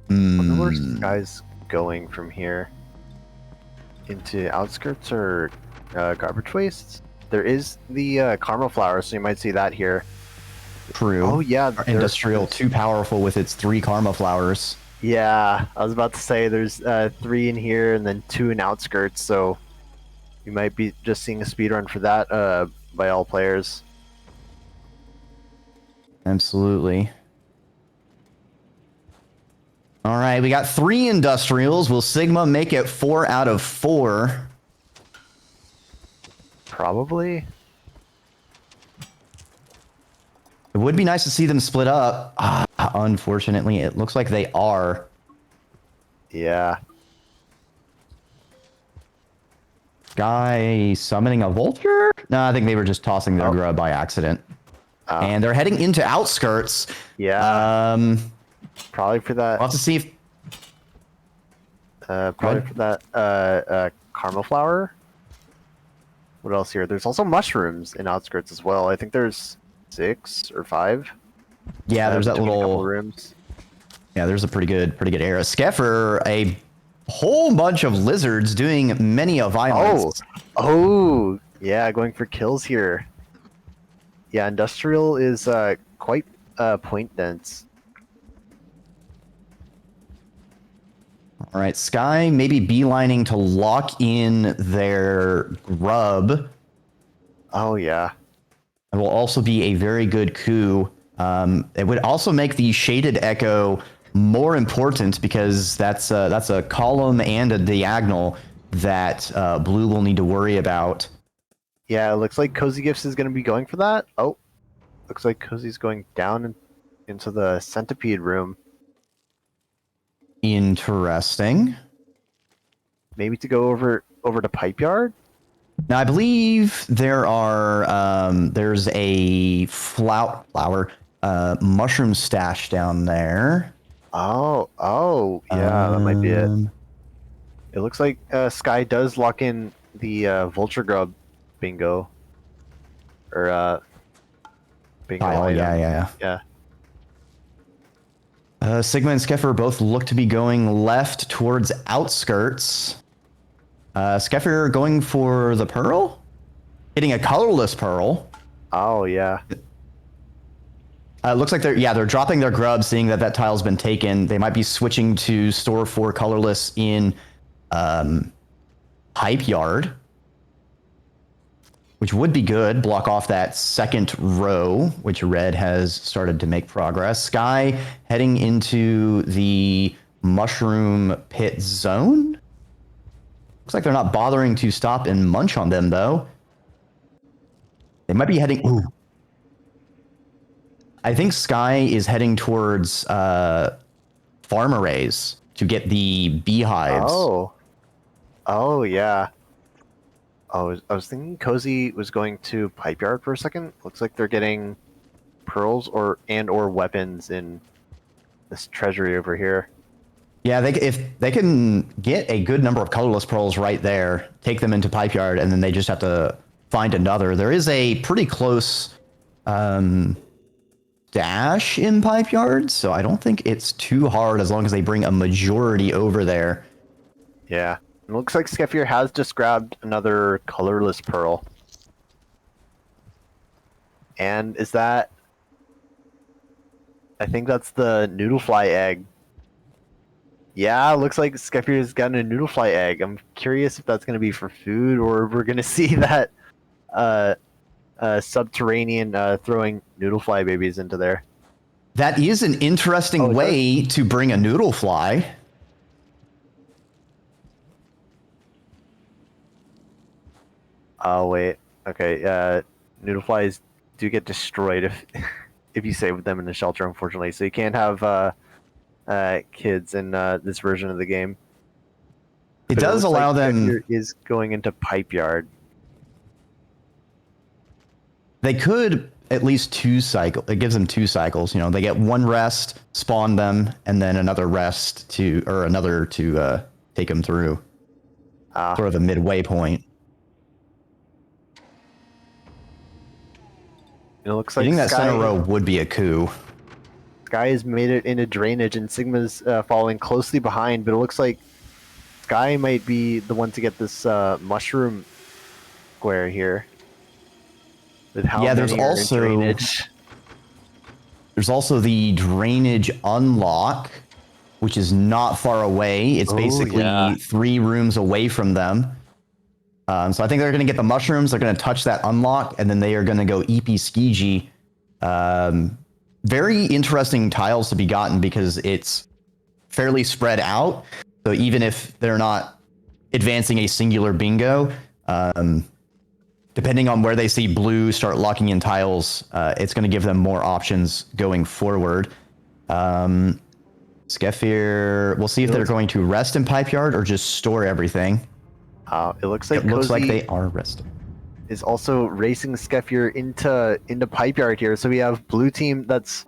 I wonder where Sky's going from here. Into outskirts or garbage wastes? There is the karma flower, so you might see that here. True. Oh yeah, industrial too powerful with its 3 karma flowers. Yeah, I was about to say there's 3 in here and then 2 in outskirts, so you might be just seeing a speedrun for that by all players. Absolutely. All right, we got 3 industrials. Will Sigma make it 4 out of 4? Probably. It would be nice to see them split up. Unfortunately, it looks like they are. Yeah. Guy summoning a vulture? No, I think they were just tossing their grub by accident. And they're heading into outskirts. Yeah. Probably for that. We'll have to see if... probably for that karma flower. What else here? There's also mushrooms in outskirts as well. I think there's 6 or 5. Yeah, there's that little rooms. Yeah, there's a pretty good area. Skeffer, a whole bunch of lizards doing many a violence. Oh, yeah, going for kills here. Yeah, industrial is quite point dense. All right, Sky maybe beelining to lock in their grub. Oh yeah. It will also be a very good coup. It would also make the shaded echo more important because that's a column and a diagonal that blue will need to worry about. Yeah, it looks like Cozy Gifts is going to be going for that. Oh, looks like Cozy's going down into the centipede room. Interesting. Maybe to go over to Pipe Yard? Now, I believe there's a flower mushroom stash down there. Oh, yeah, that might be it. It looks like Sky does lock in the Vulture Grub bingo. Or, bingo. Oh, yeah. Sigma and Skeffer both look to be going left towards outskirts. Skeffer going for the pearl? Hitting a colorless pearl. Oh, yeah. Looks like they're dropping their grub, seeing that tile's been taken. They might be switching to store for colorless in Pipe Yard, which would be good. Block off that second row, which red has started to make progress. Sky heading into the mushroom pit zone. Looks like they're not bothering to stop and munch on them, though. They might be heading... Ooh. I think Sky is heading towards farm arrays to get the beehives. Oh, yeah. Oh, I was thinking Cozy was going to Pipe Yard for a second. Looks like they're getting pearls or weapons in this treasury over here. Yeah, if they can get a good number of colorless pearls right there, take them into Pipe Yard, and then they just have to find another. There is a pretty close dash in Pipe Yard, so I don't think it's too hard as long as they bring a majority over there. Yeah. It looks like Skefir has just grabbed another colorless pearl. And is that... I think that's the noodlefly egg. Yeah, looks like Skefir's gotten a noodlefly egg. I'm curious if that's going to be for food or if we're going to see that subterranean throwing noodlefly babies into there. That is an interesting way to bring a noodlefly. Oh, wait. Okay, noodleflies do get destroyed if if you save them in the shelter, unfortunately. So you can't have kids in this version of the game. It does allow them... Skefir is going into Pipe Yard. They could at least 2 cycle. It gives them 2 cycles. You know, they get 1 rest, spawn them, and then another rest to take them through. Sort of a midway point. It looks like getting that center row would be a coup. Sky has made it into drainage, and Sigma's following closely behind. But it looks like Sky might be the one to get this mushroom square here. With how there's also the drainage unlock, which is not far away. It's basically 3 rooms away from them. So I think they're going to get the mushrooms. They're going to touch that unlock, and then they are going to go EP Skiji. Very interesting tiles to be gotten because it's fairly spread out. So even if they're not advancing a singular bingo, depending on where they see blue start locking in tiles, it's going to give them more options going forward. Skefir, we'll see if they're going to rest in Pipe Yard or just store everything. It looks like they are resting. Is also racing Skefir into Pipe Yard here. So we have blue team that's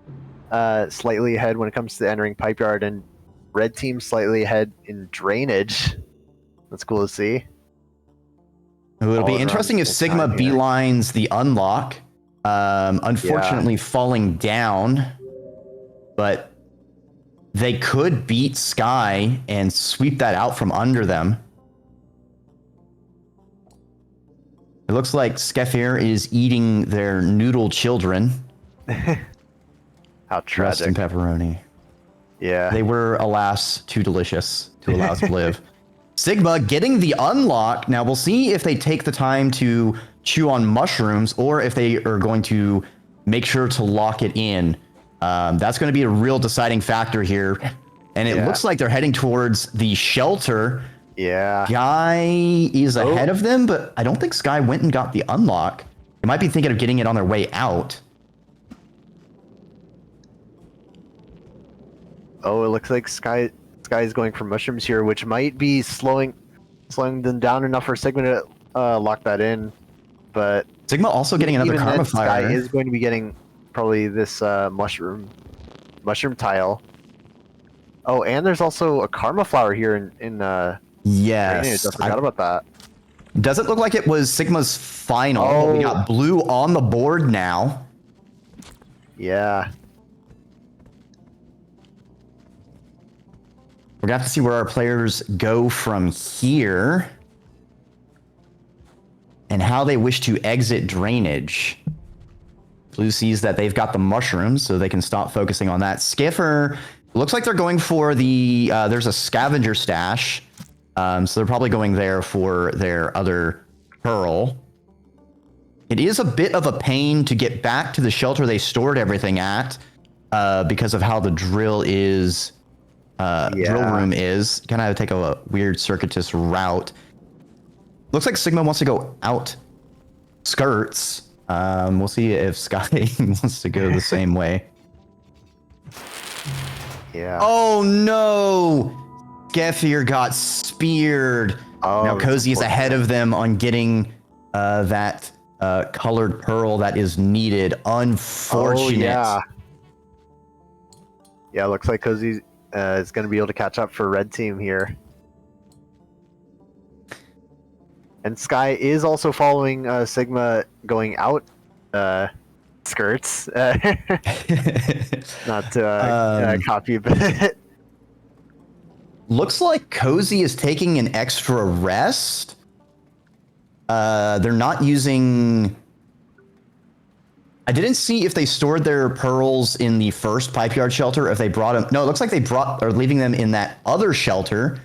slightly ahead when it comes to entering Pipe Yard, and red team slightly ahead in drainage. That's cool to see. It'll be interesting if Sigma beelines the unlock. Unfortunately, falling down, but they could beat Sky and sweep that out from under them. It looks like Skefir is eating their noodle children. How tragic. Rest in pepperoni. Yeah. They were, alas, too delicious to allow us to live. Sigma getting the unlock. Now, we'll see if they take the time to chew on mushrooms or if they are going to make sure to lock it in. That's going to be a real deciding factor here. And it looks like they're heading towards the shelter. Yeah. Guy is ahead of them, but I don't think Sky went and got the unlock. They might be thinking of getting it on their way out. Oh, it looks like Sky is going for mushrooms here, which might be slowing them down enough for Sigma to lock that in. But Sigma also getting another Karma Fire. Sky is going to be getting probably this mushroom tile. Oh, and there's also a Karma Flower here in yes, I forgot about that. Does it look like it was Sigma's final? Oh. We got blue on the board now. Yeah. We're going to have to see where our players go from here and how they wish to exit drainage. Blue sees that they've got the mushrooms, so they can stop focusing on that. Skiffer, looks like they're going for the... there's a scavenger stash, so they're probably going there for their other pearl. It is a bit of a pain to get back to the shelter they stored everything at because of how the drill is... drill room is. Kind of take a weird circuitous route. Looks like Sigma wants to go out skirts. We'll see if Sky wants to go the same way. Yeah. Oh no! Skefir got speared. Oh, now Cozy is ahead of them on getting that colored pearl that is needed. Unfortunate. Oh, yeah. Yeah, looks like Cozy is going to be able to catch up for red team here. And Sky is also following Sigma going out skirts. Not to copy, but looks like Cozy is taking an extra rest. They're not using... I didn't see if they stored their pearls in the first pipe yard shelter, or if they brought them... No, it looks like they are leaving them in that other shelter,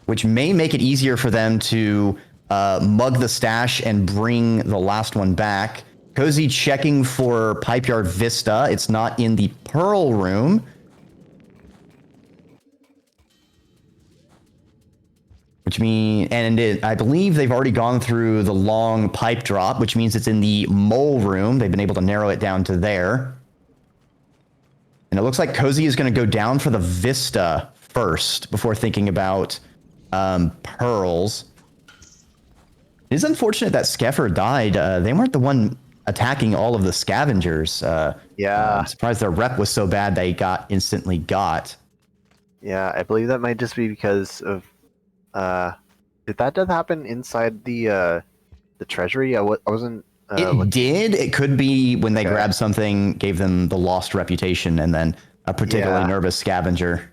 which may make it easier for them to mug the stash and bring the last one back. Cozy checking for pipe yard Vista. It's not in the pearl room. Which means, I believe they've already gone through the long pipe drop, which means it's in the mole room. They've been able to narrow it down to there. And it looks like Cozy is going to go down for the Vista first before thinking about pearls. It is unfortunate that Skeffer died. They weren't the one attacking all of the scavengers. yeah. I'm surprised their rep was so bad they got instantly got. Yeah, I believe that might just be because of did that death happen inside the treasury? I wasn't. It did. It could be when they grabbed something, gave them the lost reputation, and then a particularly nervous scavenger.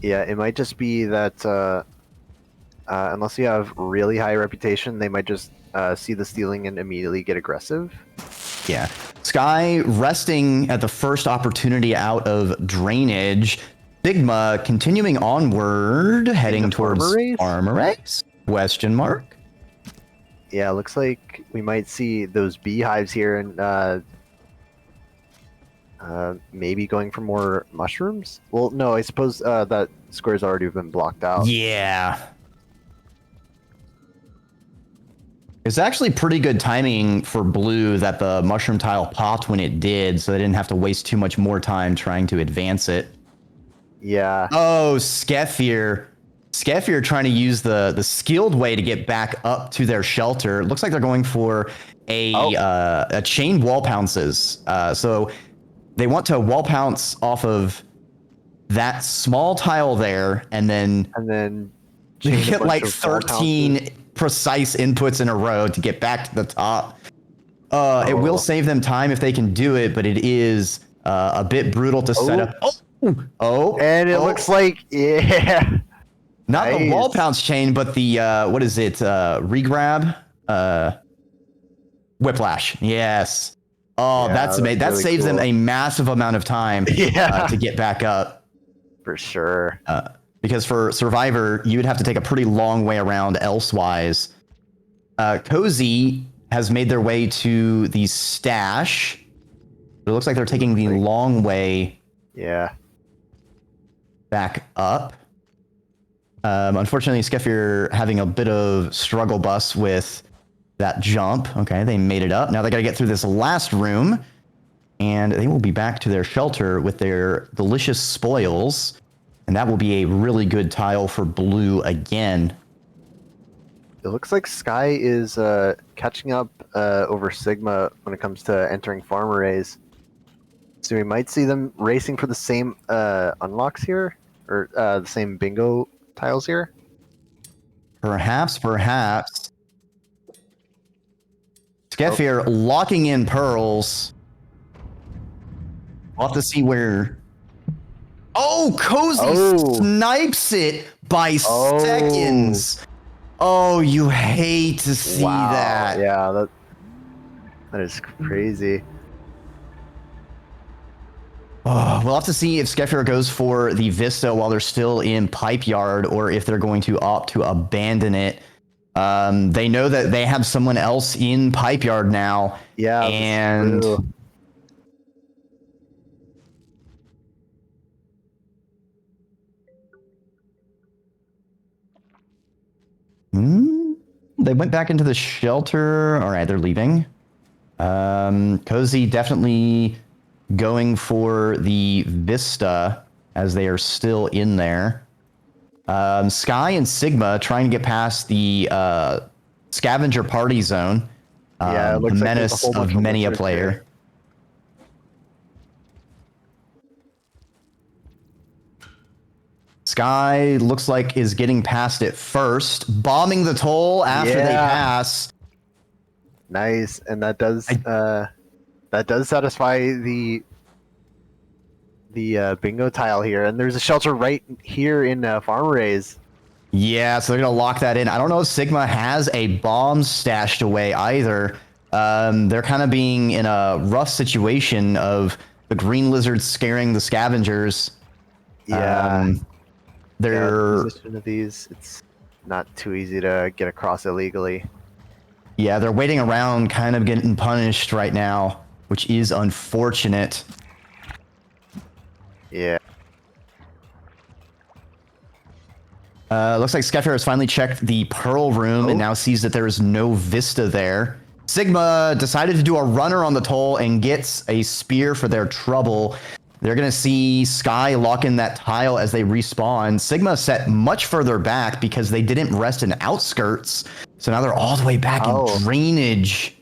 Yeah, it might just be that unless you have really high reputation, they might just see the stealing and immediately get aggressive. Yeah. Sky resting at the first opportunity out of drainage. Sigma continuing onward, heading towards Farmer Race? Question mark. Yeah, looks like we might see those beehives here and maybe going for more mushrooms? Well, no, I suppose that square's already been blocked out. Yeah. It's actually pretty good timing for blue that the mushroom tile popped when it did, so they didn't have to waste too much more time trying to advance it. Yeah. Oh, Skefir. Skefir trying to use the skilled way to get back up to their shelter. It looks like they're going for a chain wall pounces. So they want to wall pounce off of that small tile there, and then they get like 13 precise inputs in a row to get back to the top. It will save them time if they can do it, but it is a bit brutal to set up. And it looks like, not the wall pounce chain, but the what is it? Regrab, whiplash. Yes. Oh, that's amazing. That really saves them a massive amount of time to get back up. For sure. Because for Survivor, you would have to take a pretty long way around elsewise. Cozy has made their way to the stash. It looks like they're taking the long way back up. Unfortunately, Skefir having a bit of struggle bus with that jump. Okay, they made it up. Now they got to get through this last room, and they will be back to their shelter with their delicious spoils. And that will be a really good tile for blue again. It looks like Sky is catching up over Sigma when it comes to entering farm arrays. So we might see them racing for the same unlocks here, or the same bingo tiles here. Perhaps. Skefir locking in pearls. We'll have to see where... Oh, Cozy snipes it by seconds. Oh, you hate to see that. Yeah, that is crazy. Oh, we'll have to see if Skefir goes for the Vista while they're still in Pipe Yard, or if they're going to opt to abandon it. They know that they have someone else in Pipe Yard now. Yeah, and they went back into the shelter. All right, they're leaving. Cozy definitely going for the Vista as they are still in there. Sky and Sigma trying to get past the scavenger party zone. Yeah, it The looks like there's a menace whole bunch of of many a lizards player. here. Sky looks like is getting past it first, bombing the toll after they Yeah. pass. Nice, and that does satisfy the bingo tile here. And there's a shelter right here in Farm Raise. Yeah, so they're gonna lock that in. I don't know if Sigma has a bomb stashed away either. They're kind of being in a rough situation of the green lizards scaring the scavengers. Yeah, the They're position of these, it's not too easy to get across illegally. Yeah, they're waiting around, kind of getting punished right now, which is unfortunate. Yeah. Looks like Skepher has finally checked the Pearl room and now sees that there is no Vista there. Sigma decided to do a runner on the toll and gets a spear for their trouble. They're going to see Sky lock in that tile as they respawn. Sigma set much further back because they didn't rest in outskirts. So now they're all the way back in drainage.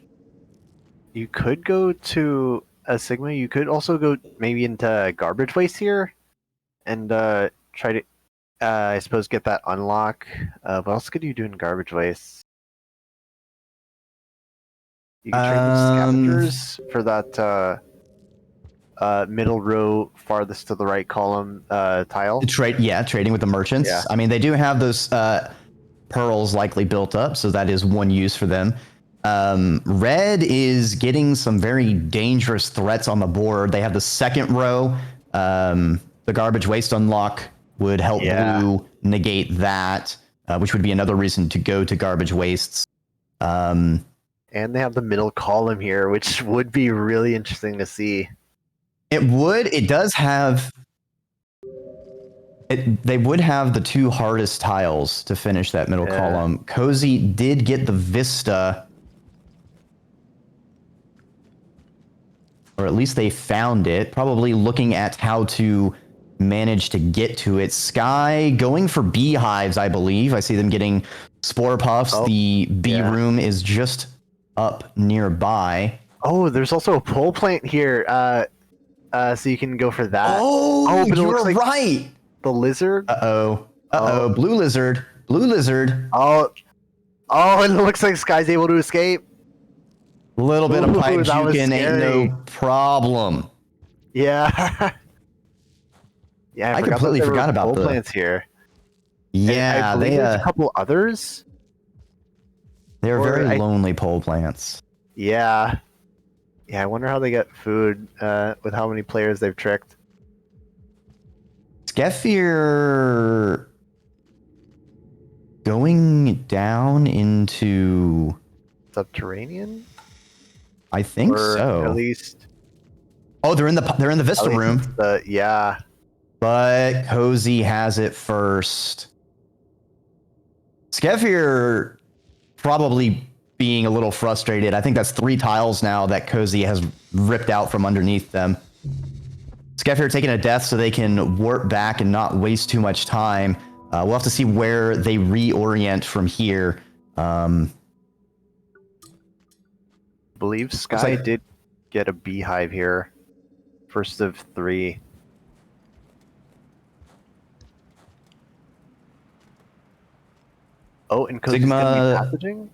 You could go to a Sigma. You could also go maybe into garbage waste here and try to, I suppose, get that unlock. What else could you do in garbage waste? You can trade with scavengers for that middle row farthest to the right column tile. Trading with the merchants. Yeah. I mean, they do have those pearls likely built up, so that is one use for them. Red is getting some very dangerous threats on the board. They have the second row. The garbage waste unlock would help blue negate that, which would be another reason to go to garbage wastes. And they have the middle column here, which would be really interesting to see. It would. It does have. They would have the two hardest tiles to finish that middle column. Cozy did get the Vista, or at least they found it. Probably looking at how to manage to get to it. Sky going for beehives, I believe. I see them getting spore puffs. The bee room is just up nearby. Oh, there's also a pole plant here. So you can go for that. Oh, but you're right. The lizard. Blue lizard. Blue lizard. Oh, it looks like Sky's able to escape. A little bit of pipe juking ain't no problem. Yeah. Yeah, I completely forgot about the plants here. Yeah, there's a couple others. They're very lonely pole plants. Yeah. Yeah, I wonder how they get food with how many players they've tricked. Skeffir going down into subterranean? I think so. At least. Oh, they're in the Vista room. Yeah. But Cozy has it first. Skeffir probably being a little frustrated. I think that's 3 tiles now that Cozy has ripped out from underneath them. Skeffir taking a death so they can warp back and not waste too much time. We'll have to see where they reorient from here. I believe Sky did get a beehive here. First of 3. Oh, and Cozy's gonna be passaging?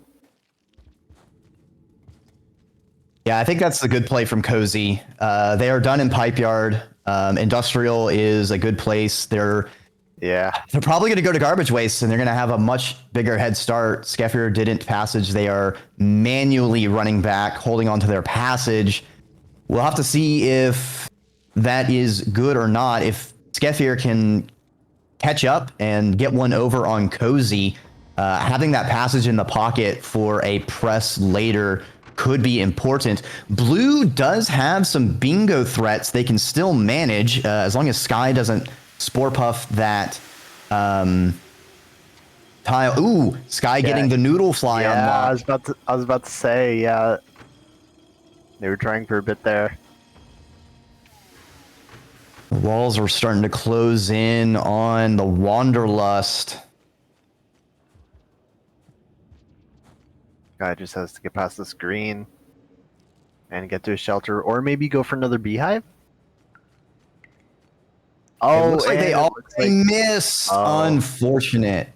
Yeah, I think that's a good play from Cozy. They are done in Pipe Yard. Industrial is a good place. They're probably going to go to garbage waste, and they're going to have a much bigger head start. Skeffir didn't passage. They are manually running back, holding on to their passage. We'll have to see if that is good or not. If Skeffir can catch up and get one over on Cozy, having that passage in the pocket for a press later could be important. Blue does have some bingo threats they can still manage as long as Sky doesn't spore puff that tile. Ooh, Sky getting the noodle fly unlocked. I was about to say, yeah. They were trying for a bit there. The walls are starting to close in on the Wanderlust. Guy just has to get past this green and get to a shelter, or maybe go for another beehive. It looks like they all missed. missed. Unfortunate.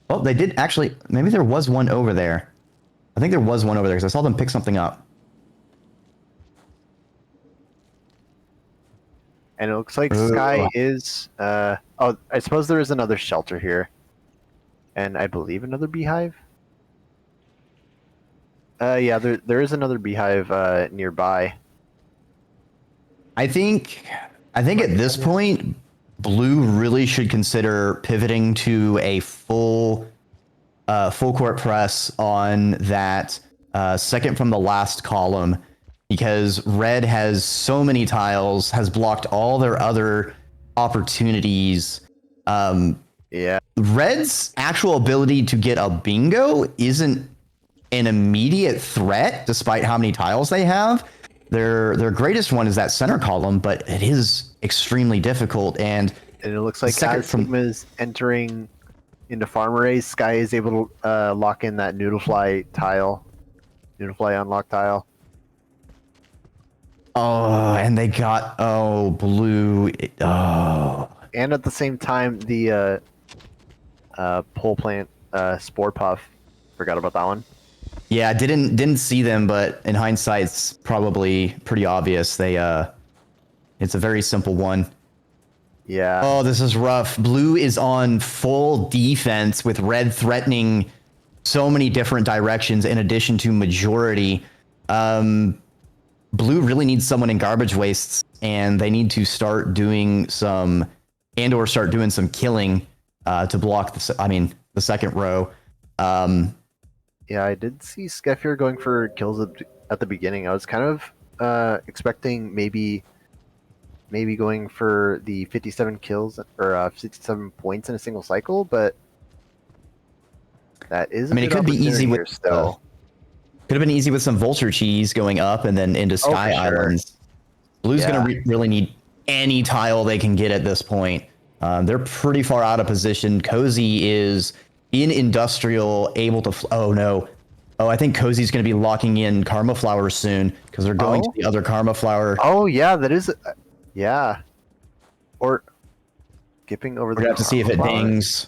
Well, they did actually. Maybe there was one over there. I think there was one over there because I saw them pick something up. And it looks like Sky is. Oh, I suppose there is another shelter here, and I believe another beehive. Yeah, there is another beehive nearby. I think at this point, Blue really should consider pivoting to a full court press on that second from the last column, because Red has so many tiles, has blocked all their other opportunities. Yeah. Red's actual ability to get a bingo isn't an immediate threat, despite how many tiles they have. Their greatest one is that center column, but it is extremely difficult. And it looks like as Sigma is entering into farm arrays, Sky is able to lock in that Noodlefly tile, Noodlefly unlock tile. Oh, and they got Blue. And at the same time, the pole plant Spore Puff. Forgot about that one. Yeah, didn't see them, but in hindsight, it's probably pretty obvious. It's a very simple one. Yeah. Oh, this is rough. Blue is on full defense with Red threatening so many different directions in addition to majority. Blue really needs someone in garbage wastes, and they need to start doing some killing to block the second row. Yeah, I did see Skefir going for kills at the beginning. I was kind of expecting maybe going for the 57 kills or 57 points in a single cycle, but that is. It could be easy with still. Could have been easy with some Vulture Cheese going up and then into Sky Islands. Blue's gonna really need any tile they can get at this point. They're pretty far out of position. Cozy is in Industrial, able to... Oh, no. Oh, I think Cozy's going to be locking in Karma Flower soon, because they're going to the other Karma Flower. Oh, yeah, that is... yeah. Or skipping over the... We're going to have to see if it dings.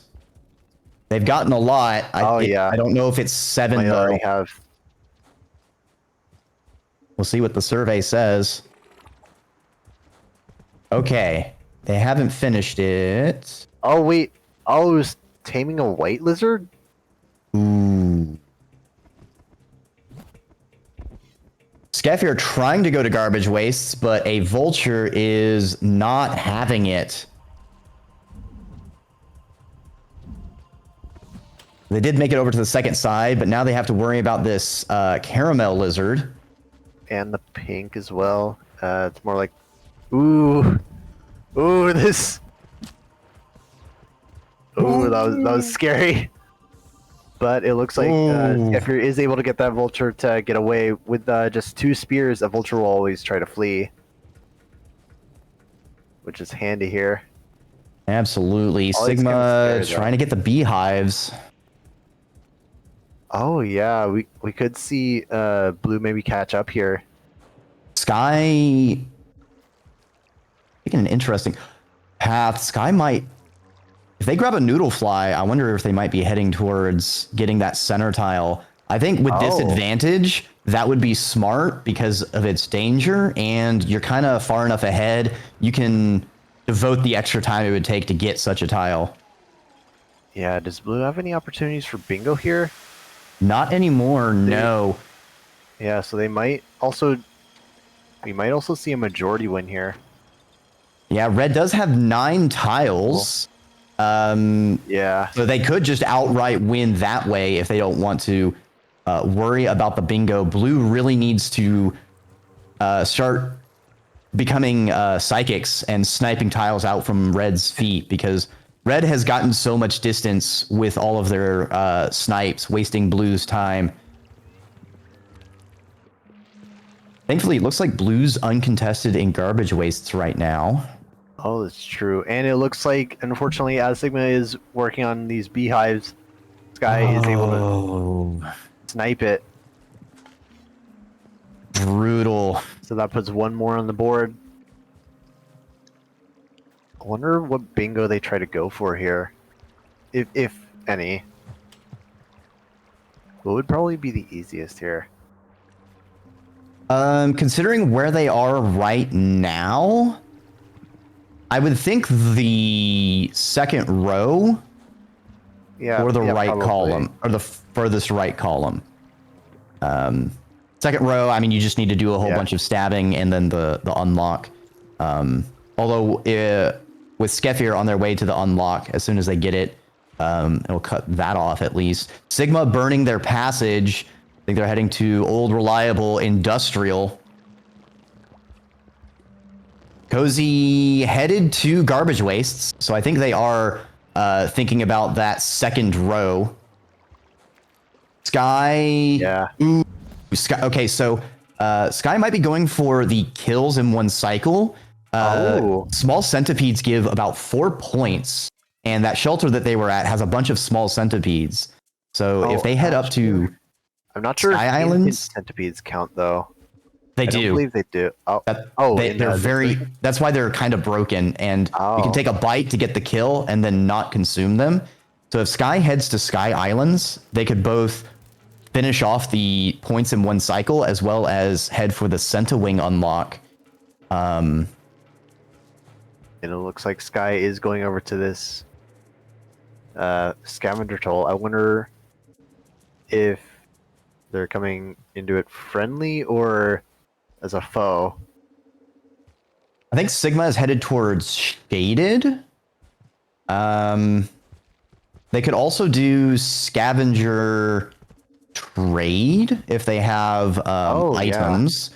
They've gotten a lot. I don't know if it's 7, though. Already have. We'll see what the survey says. Okay. They haven't finished it. Oh, wait. Oh, it was taming a white lizard? Ooh. Skefir trying to go to garbage wastes, but a Vulture is not having it. They did make it over to the second side, but now they have to worry about this caramel lizard. And the pink as well. It's more like... Ooh, this... Ooh, that was scary. But it looks like Skefir is able to get that Vulture to get away. With just 2 spears, a Vulture will always try to flee. Which is handy here. Absolutely. Sigma trying to get the beehives. Oh, yeah. We could see Blue maybe catch up here. Sky... taking an interesting path. Sky might... If they grab a Noodlefly, I wonder if they might be heading towards getting that center tile. I think with disadvantage, that would be smart because of its danger, and you're kind of far enough ahead, you can devote the extra time it would take to get such a tile. Yeah, does Blue have any opportunities for bingo here? Not anymore, no. Yeah, so they might also... We might also see a majority win here. Yeah, Red does have 9 tiles. Yeah. So they could just outright win that way if they don't want to worry about the bingo. Blue really needs to start becoming psychics and sniping tiles out from Red's feet, because Red has gotten so much distance with all of their snipes, wasting Blue's time. Thankfully, it looks like Blue's uncontested in garbage wastes right now. Oh, that's true. And it looks like, unfortunately, as Sigma is working on these beehives, Sky is able to Oh, snipe it. brutal. So that puts one more on the board. I wonder what bingo they try to go for here, if any. What would probably be the easiest here? Considering where they are right now, I would think the second row Yeah, or the yeah, right probably. column, or the furthest right column. Second row, I mean, you just need to do a whole bunch of stabbing and then the unlock. Although with Skeffir on their way to the unlock, as soon as they get it, it'll cut that off at least. Sigma burning their passage. I think they're heading to Old Reliable Industrial. Cozy headed to Garbage Wastes, so I think they are thinking about that second row. Sky. Yeah. Ooh, Sky. Okay, so Sky might be going for the kills in one cycle. Small centipedes give about 4 points, and that shelter that they were at has a bunch of small centipedes. So if they head up to I'm not sure Sky if Islands, centipedes count though. they I don't do. believe they do. They're very. That's why they're kind of broken, and you can take a bite to get the kill and then not consume them. So if Sky heads to Sky Islands, they could both finish off the points in one cycle as well as head for the Centawing unlock. And it looks like Sky is going over to this scavenger toll. I wonder if they're coming into it friendly or as a foe. I think Sigma is headed towards Shaded. They could also do Scavenger Trade if they have items.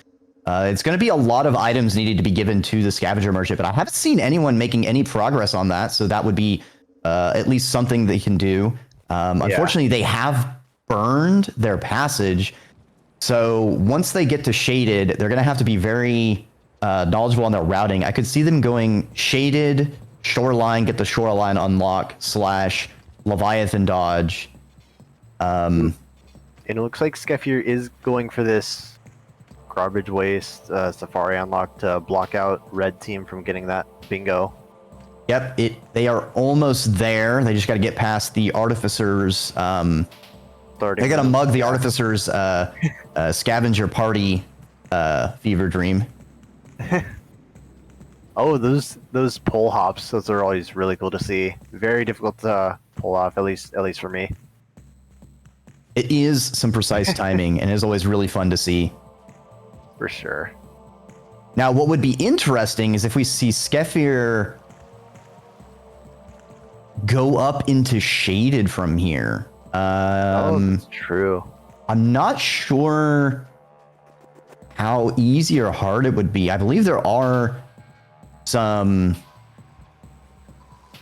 It's going to be a lot of items needed to be given to the Scavenger Merchant, but I haven't seen anyone making any progress on that, so that would be at least something they can do. Unfortunately, they have burned their passage, so once they get to Shaded, they're going to have to be very knowledgeable on their routing. I could see them going Shaded, Shoreline, get the Shoreline unlock, / Leviathan dodge. And it looks like Skeffir is going for this Garbage Waste Safari unlock to block out Red Team from getting that bingo. Yep, they are almost there. They just got to get past the Artificers. They got to mug the Artificers scavenger party fever dream. Oh, those pole hops, those are always really cool to see. Very difficult to pull off, at least for me. It is some precise timing and is always really fun to see. For sure. Now, what would be interesting is if we see Skeffir go up into Shaded from here. That's true. I'm not sure how easy or hard it would be. I believe there are some...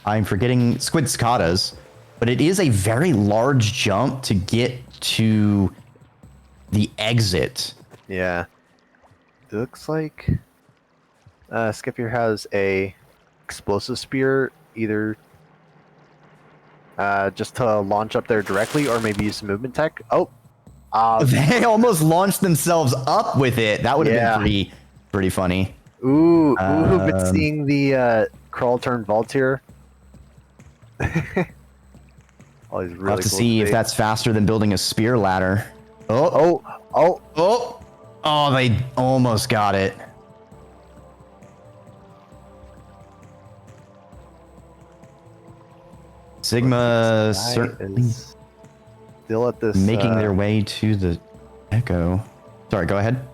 I'm forgetting squid cicadas, but it is a very large jump to get to the exit. Yeah. It looks like Skeffir has a explosive spear, either just to launch up there directly, or maybe use some movement tech. They almost launched themselves up with it. That would have been pretty funny. Ooh, but seeing the crawl turn vault here. Always really I'll have to cool see if that's faster than building a spear ladder. Oh, they almost got it. Sigma certainly still at this making their way to the Echo. Sorry, go ahead.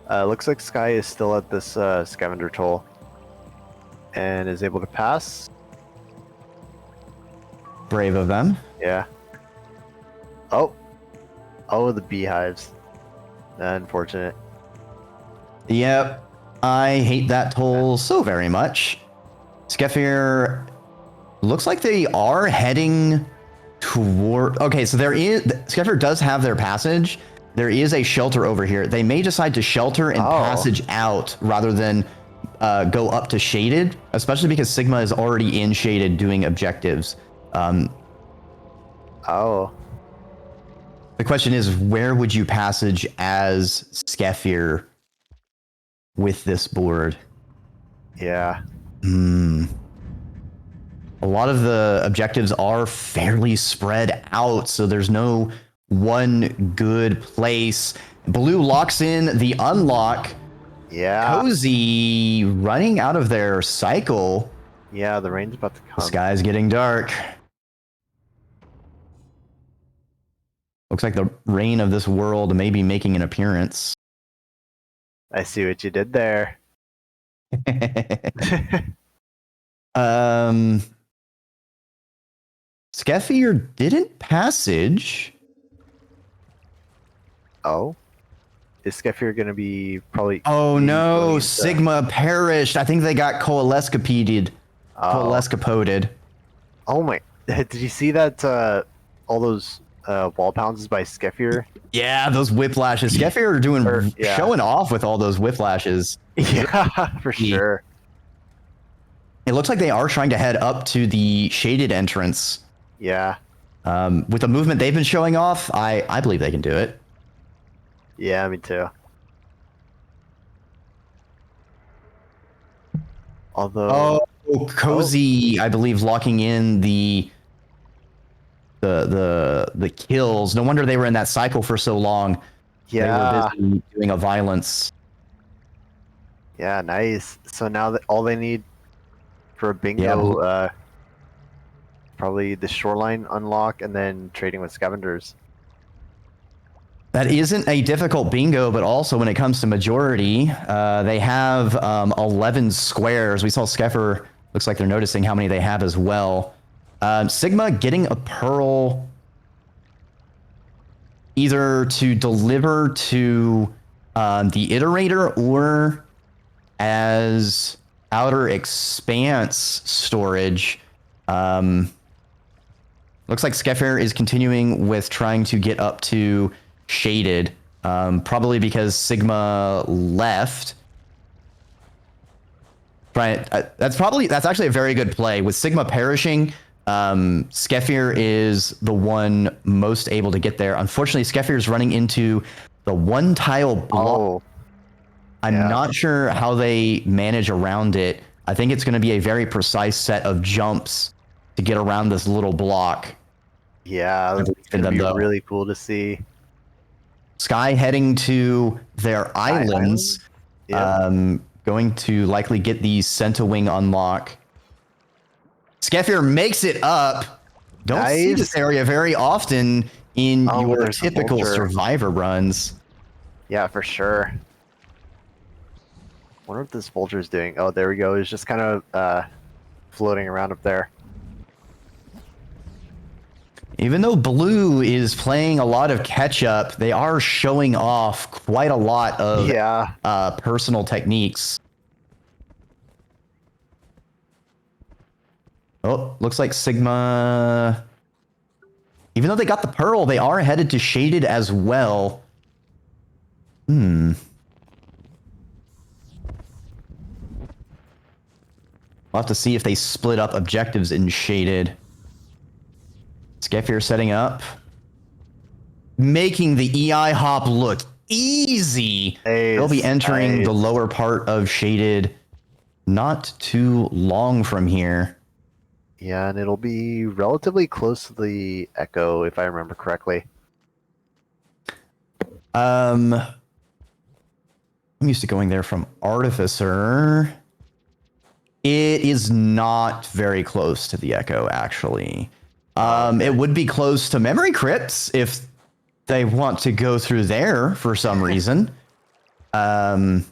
Looks like Sky is still at this scavenger toll and is able to pass. Brave of them. Yeah. Oh, the beehives. Unfortunate. Yep. I hate that toll so very much. Skeffir looks like they are heading toward... Okay, so Skeffir does have their passage. There is a shelter over here. They may decide to shelter and passage out rather than go up to shaded, especially because Sigma is already in shaded doing objectives. Oh. The question is, where would you passage as Skeffir with this board? Yeah. A lot of the objectives are fairly spread out, so there's no one good place. Blue locks in the unlock. Yeah. Cozy running out of their cycle. Yeah, the rain's about to The come. sky's getting dark. Looks like the rain of this world may be making an appearance. I see what you did there. Skeffir didn't passage. Oh? Is Skeffir going to be probably... Oh no, going into- Sigma perished. I think they got coalescapeded. Coalescapoded. Oh my... Did you see that, all those wall pounds by Skeffir? Yeah, those whiplashes. Skeffir are doing showing off with all those whiplashes. Yeah, for sure. It looks like they are trying to head up to the shaded entrance. Yeah. With the movement they've been showing off, I believe they can do it. Yeah, me too. Although... Oh, Cozy, I believe, locking in the kills. No wonder they were in that cycle for so long. Yeah. They were busy doing a violence. Yeah, nice. So now that all they need for a bingo, probably the shoreline unlock and then trading with scavengers. That isn't a difficult bingo, but also when it comes to majority, they have 11 squares. We saw Skeffir, looks like they're noticing how many they have as well. Sigma getting a pearl either to deliver to the iterator or as outer expanse storage. Looks like Skeffir is continuing with trying to get up to shaded, probably because Sigma left. Right, that's actually a very good play. With Sigma perishing, Skeffir is the one most able to get there. Unfortunately, Skeffir is running into the one tile block. Oh. I'm not sure how they manage around it. I think it's going to be a very precise set of jumps to get around this little block. Yeah, it's going to be really cool to see. Sky heading to their islands. Going to likely get the Centiwing unlock. Skeffir makes it up. Don't see this area very often in your typical survivor runs. Yeah, for sure. Wonder what this vulture is doing. Oh, there we go. He's just kind of floating around up there. Even though Blue is playing a lot of catch-up, they are showing off quite a lot of personal techniques. Oh, looks like Sigma... Even though they got the Pearl, they are headed to Shaded as well. We'll have to see if they split up objectives in Shaded. Skeffir setting up. Making the EI hop look easy. They'll be entering the lower part of Shaded not too long from here. Yeah, and it'll be relatively close to the Echo, if I remember correctly. I'm used to going there from Artificer. It is not very close to the Echo, actually. It would be close to Memory Crypts if they want to go through there for some reason. Not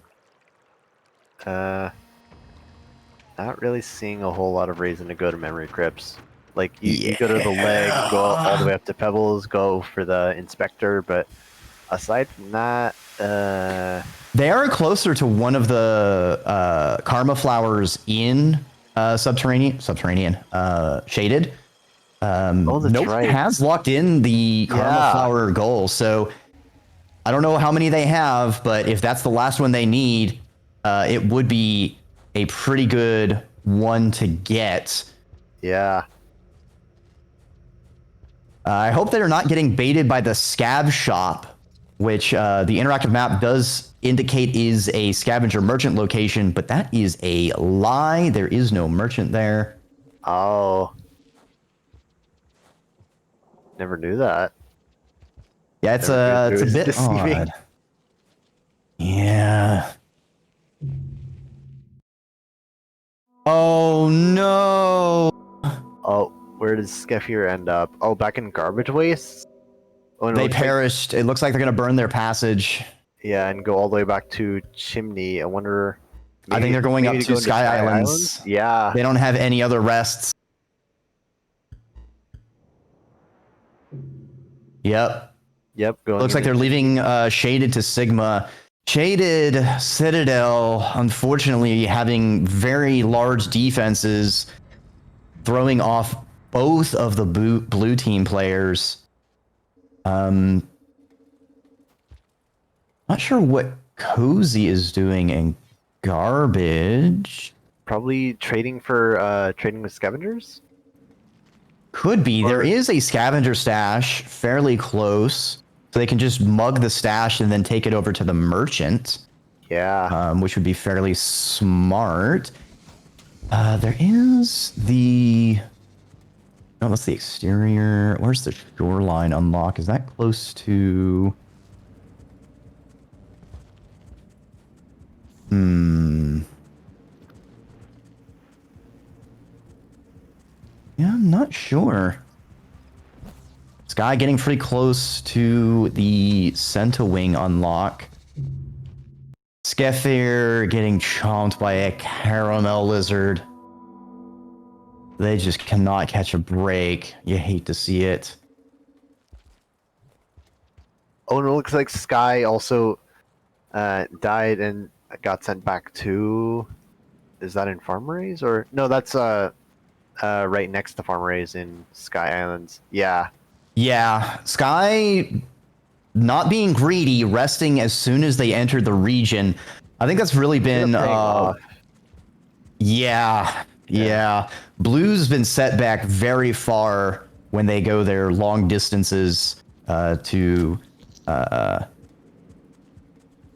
really seeing a whole lot of reason to go to Memory Crypts. Like, you go to the leg, go all the way up to Pebbles, go for the Inspector, but aside from that... They are closer to one of the Karma Flowers in Subterranean, Shaded. Nope has locked in the Karma Flower goal, so I don't know how many they have, but if that's the last one they need, it would be a pretty good one to get. Yeah. I hope they're not getting baited by the scab shop, which the interactive map does indicate is a scavenger merchant location, but that is a lie. There is no merchant there. Oh. Never knew that. Yeah, it's Never knew a it was bit deceiving. odd. Yeah. Oh no. Oh, where does Skeffier end up? Oh, back in garbage waste? Oh, and it They looks like, perished. It looks like they're gonna burn their passage. yeah, and go all the way back to Chimney. I wonder. I think they're going up to go into Sky Islands? Islands. Yeah. They don't have any other rests. Yep. Yep. Going Looks like into they're leaving Shaded to Sigma. Shaded Citadel, unfortunately, having very large defenses, throwing off both of the blue team players. Not sure what Cozy is doing in garbage. probably trading for trading with scavengers. Could be. There is a scavenger stash fairly close, so they can just mug the stash and then take it over to the merchant, Yeah. which would be fairly smart. There is the... Oh, what's the exterior? Where's the shoreline unlock? Is that close to... Yeah, I'm not sure. Sky getting pretty close to the Centawing unlock. Skefir getting chomped by a caramel lizard. They just cannot catch a break. You hate to see it. Oh, and it looks like Sky also died and got sent back to. Is that in Farmrays or no? That's right next to Farmrays in Sky Islands. Yeah. Yeah, Sky not being greedy, resting as soon as they entered the region. I think that's really been yeah. Blue's been set back very far when they go their long distances to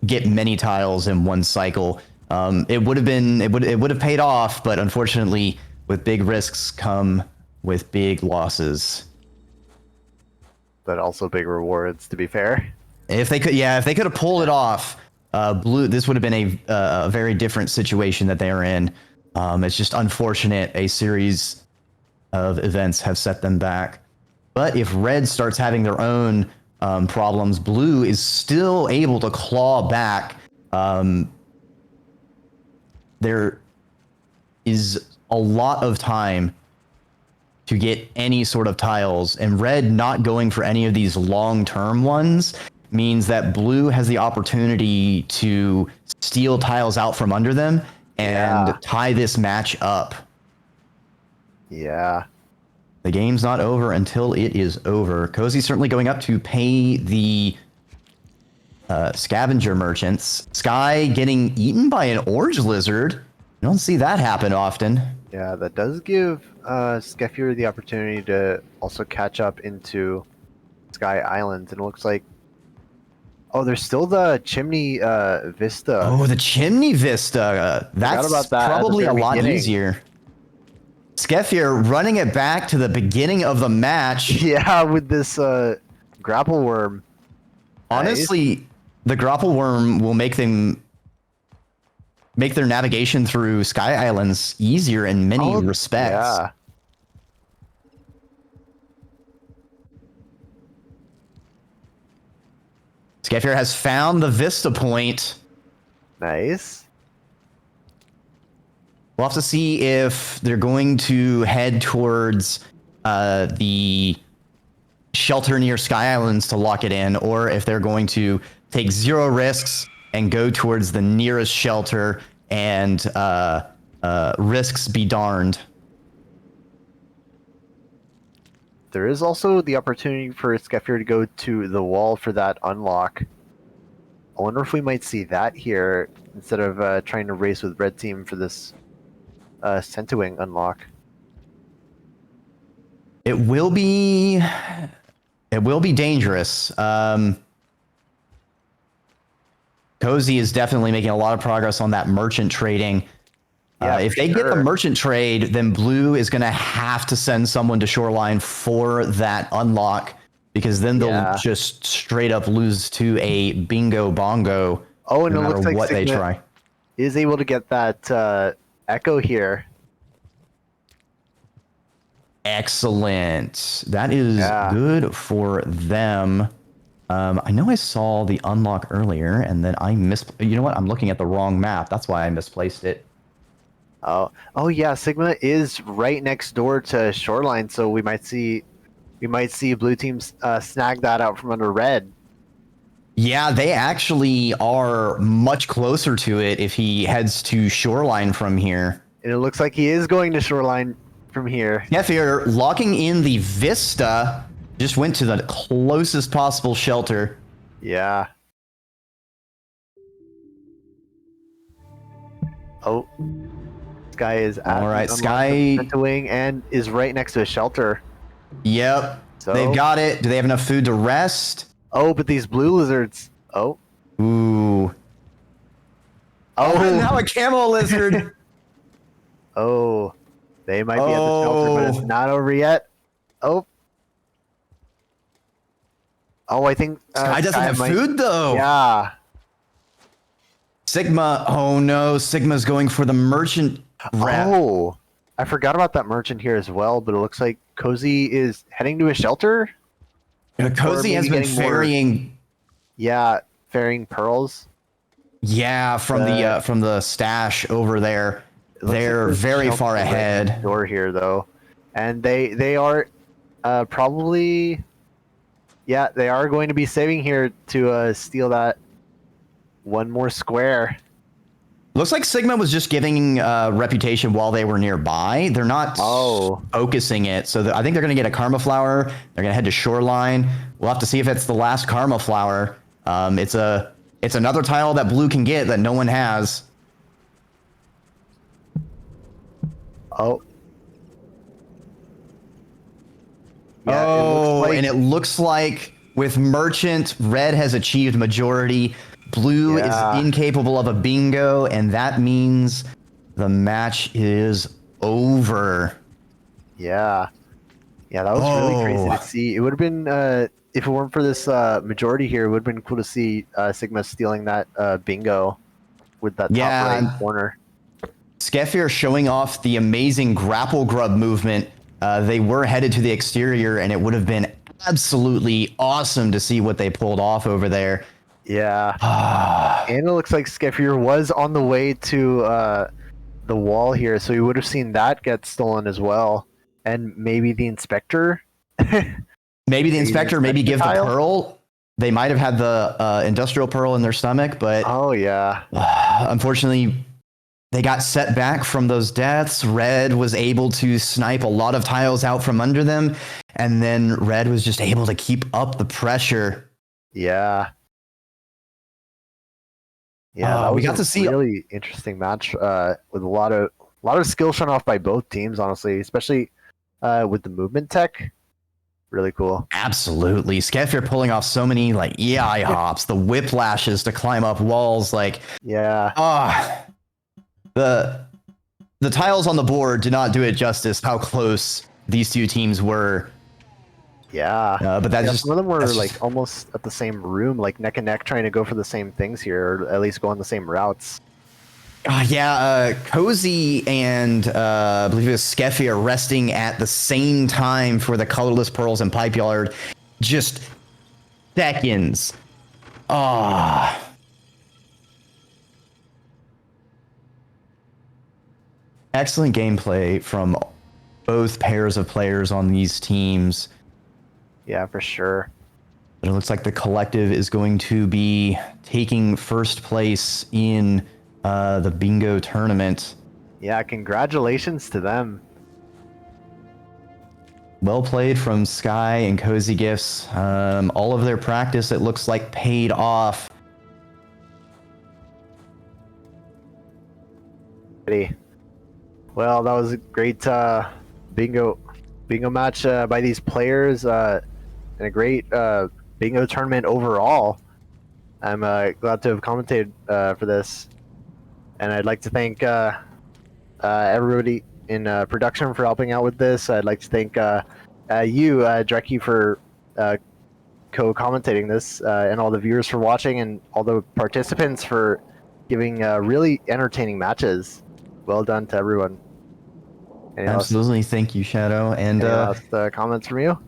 get many tiles in one cycle. It would have paid off, but unfortunately, with big risks come with big losses. But also big rewards, to be fair. If they could have pulled it off, Blue, this would have been a very different situation that they are in. It's just unfortunate a series of events have set them back. But if Red starts having their own problems, Blue is still able to claw back. There is a lot of time to get any sort of tiles, and Red not going for any of these long-term ones means that Blue has the opportunity to steal tiles out from under them and tie this match up. Yeah. The game's not over until it is over. Cozy's certainly going up to pay the scavenger merchants. Sky getting eaten by an orange lizard. You don't see that happen often. Yeah, that does give Skeffier the opportunity to also catch up into Sky Islands, and it looks like. Oh, there's still the Chimney Vista. Oh, the Chimney Vista. That's about that probably a lot beginning. easier. Skeffier running it back to the beginning of the match. Yeah, with this grapple worm. Honestly, the grapple worm will make their navigation through Sky Islands easier in many respects. Yeah. Skeffier has found the Vista point. Nice. We'll have to see if they're going to head towards the shelter near Sky Islands to lock it in, or if they're going to take zero risks and go towards the nearest shelter and risks be darned. There is also the opportunity for Skeffier to go to the wall for that unlock wonder if we might see that here instead of trying to race with red team for this Centuwing unlock. It will be dangerous. Cozy is definitely making a lot of progress on that merchant trading. Yeah, if they get the merchant trade, then Blue is going to have to send someone to Shoreline for that unlock, because then they'll just straight up lose to a bingo bongo. Oh, and no it matter looks like what Sigma they try. is able to get that echo here. Excellent. That is good for them. I know I saw the unlock earlier, and then I you know what? I'm looking at the wrong map. That's why I misplaced it. Oh yeah, Sigma is right next door to Shoreline, so we might see blue teams snag that out from under red. Yeah, they actually are much closer to it if he heads to Shoreline from here. And it looks like he is going to Shoreline from here. Yeah, if you're locking in the Vista, just went to the closest possible shelter. Yeah. Oh. Sky is at all right. Sky wing and is right next to a shelter. Yep. So they've got it. Do they have enough food to rest? Oh, but these blue lizards. Oh. Ooh. Oh, now a camo lizard. Oh. They might be at the shelter, but it's not over yet. Oh. Oh, I think Sky doesn't have food though. Yeah. Sigma. Oh no, Sigma's going for the merchant wrap. Oh, I forgot about that merchant here as well, but it looks like Cozy is heading to a shelter. Cozy has been ferrying. Ferrying pearls. Yeah, from the stash over there. They're very far ahead. Door here though, and they are probably. Yeah, they are going to be saving here to steal that one more square. Looks like Sigma was just giving reputation while they were nearby. They're not focusing it. So I think they're going to get a Karma Flower. They're going to head to Shoreline. We'll have to see if it's the last Karma Flower. It's another tile that Blue can get that no one has. Oh. Yeah, and it looks like with Merchant, Red has achieved majority. Blue is incapable of a bingo, and that means the match is over. Yeah. Yeah, that was really crazy to see. It would have been, if it weren't for this majority here, it would have been cool to see Sigma stealing that bingo with that top right corner. Skeffir showing off the amazing grapple grub movement. They were headed to the exterior, and it would have been absolutely awesome to see what they pulled off over there. Yeah. And it looks like Skeffir was on the way to the wall here, so you would have seen that get stolen as well. And maybe the Inspector? Maybe the Inspector, maybe give the Pearl. They might have had the Industrial Pearl in their stomach, but... Oh, yeah. Unfortunately, they got set back from those deaths. Red was able to snipe a lot of tiles out from under them, and then Red was just able to keep up the pressure. Yeah. Yeah, that was we got to see a really interesting match with a lot of skill shown off by both teams, honestly, especially with the movement tech. Really cool. Absolutely. Skeffir pulling off so many like EI hops, the whiplashes to climb up walls, like the tiles on the board did not do it justice how close these two teams were. Yeah, but that's just some of them were like almost at the same room, like neck and neck, trying to go for the same things here, or at least go on the same routes. Cozy and I believe it was Skeffy are resting at the same time for the colorless pearls and pipe yard. Just seconds. Excellent gameplay from both pairs of players on these teams. Yeah, for sure. But it looks like the collective is going to be taking first place in the bingo tournament. Yeah, congratulations to them. Well played from Sky and Cozy Gifts. All of their practice, it looks like, paid off. Alrighty. Well, that was a great bingo match by these players, and a great bingo tournament overall. I'm glad to have commentated for this, and I'd like to thank everybody in production for helping out with this. I'd like to thank you, Dreki, for co-commentating this, and all the viewers for watching, and all the participants for giving really entertaining matches. Well done to everyone. Absolutely, thank you, Shadow. And Any last comments from you?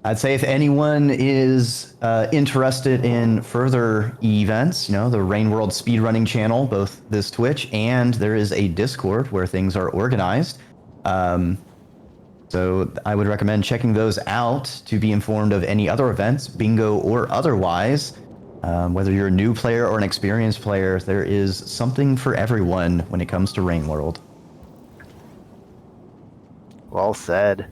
I'd say if anyone is interested in further events, the Rain World Speedrunning channel, both this Twitch and there is a Discord where things are organized. So I would recommend checking those out to be informed of any other events, bingo or otherwise. Whether you're a new player or an experienced player, there is something for everyone when it comes to Rain World. Well said.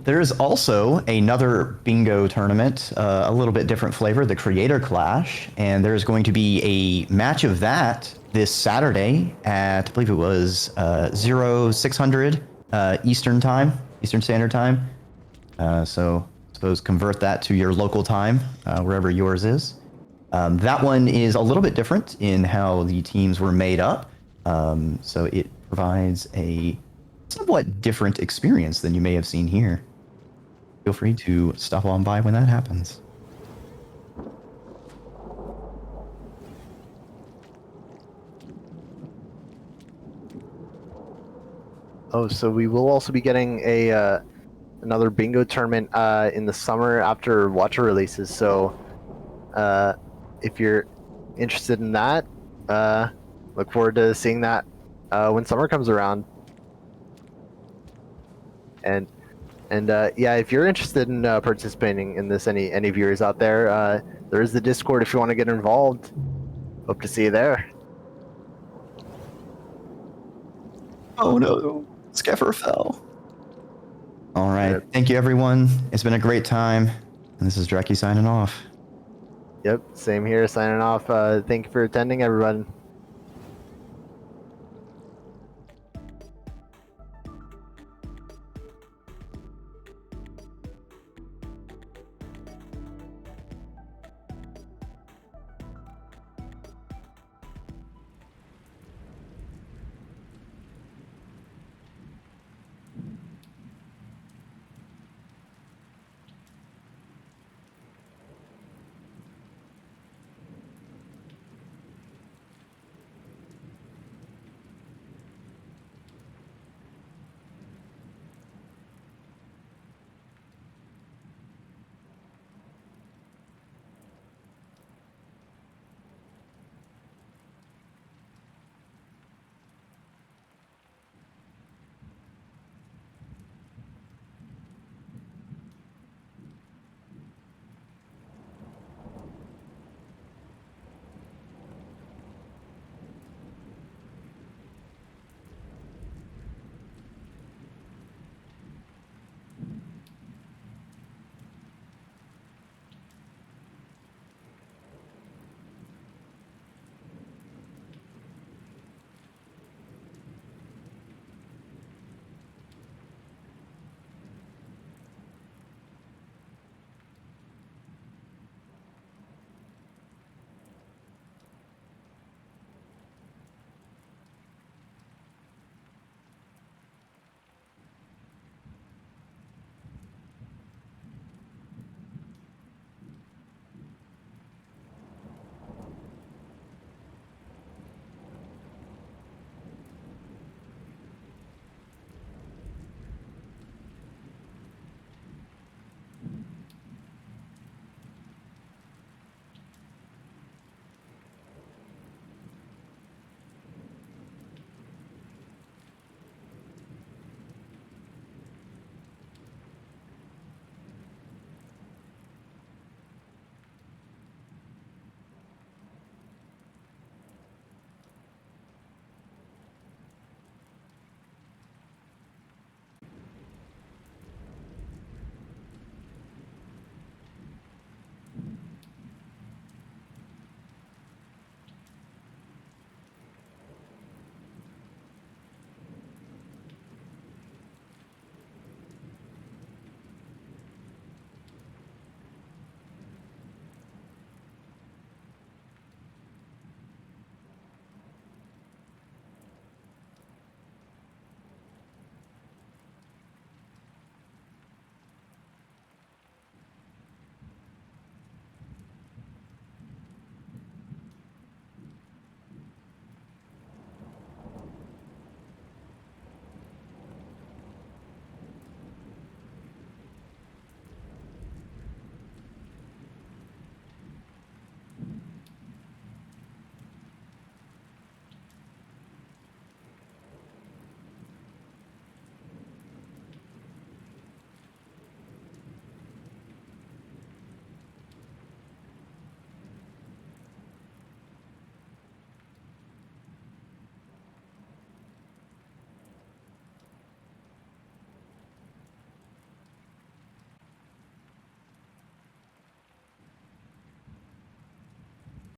There is also another bingo tournament, a little bit different flavor, the Creator Clash, and there's going to be a match of that this Saturday at, I believe it was 0600 Eastern Standard Time. So suppose convert that to your local time, wherever yours is. That one is a little bit different in how the teams were made up, so it provides a somewhat different experience than you may have seen here. Feel free to stop on by when that happens. Oh, so we will also be getting a another bingo tournament in the summer after Watcher releases. So if you're interested in that, look forward to seeing that when summer comes around. And yeah, if you're interested in participating in this, any viewers out there, there is the Discord if you want to get involved. Hope to see you there. Oh no, Skeffer fell. All right, thank you everyone. It's been a great time, and this is Dreki signing off. Yep, same here, signing off. Thank you for attending, everyone.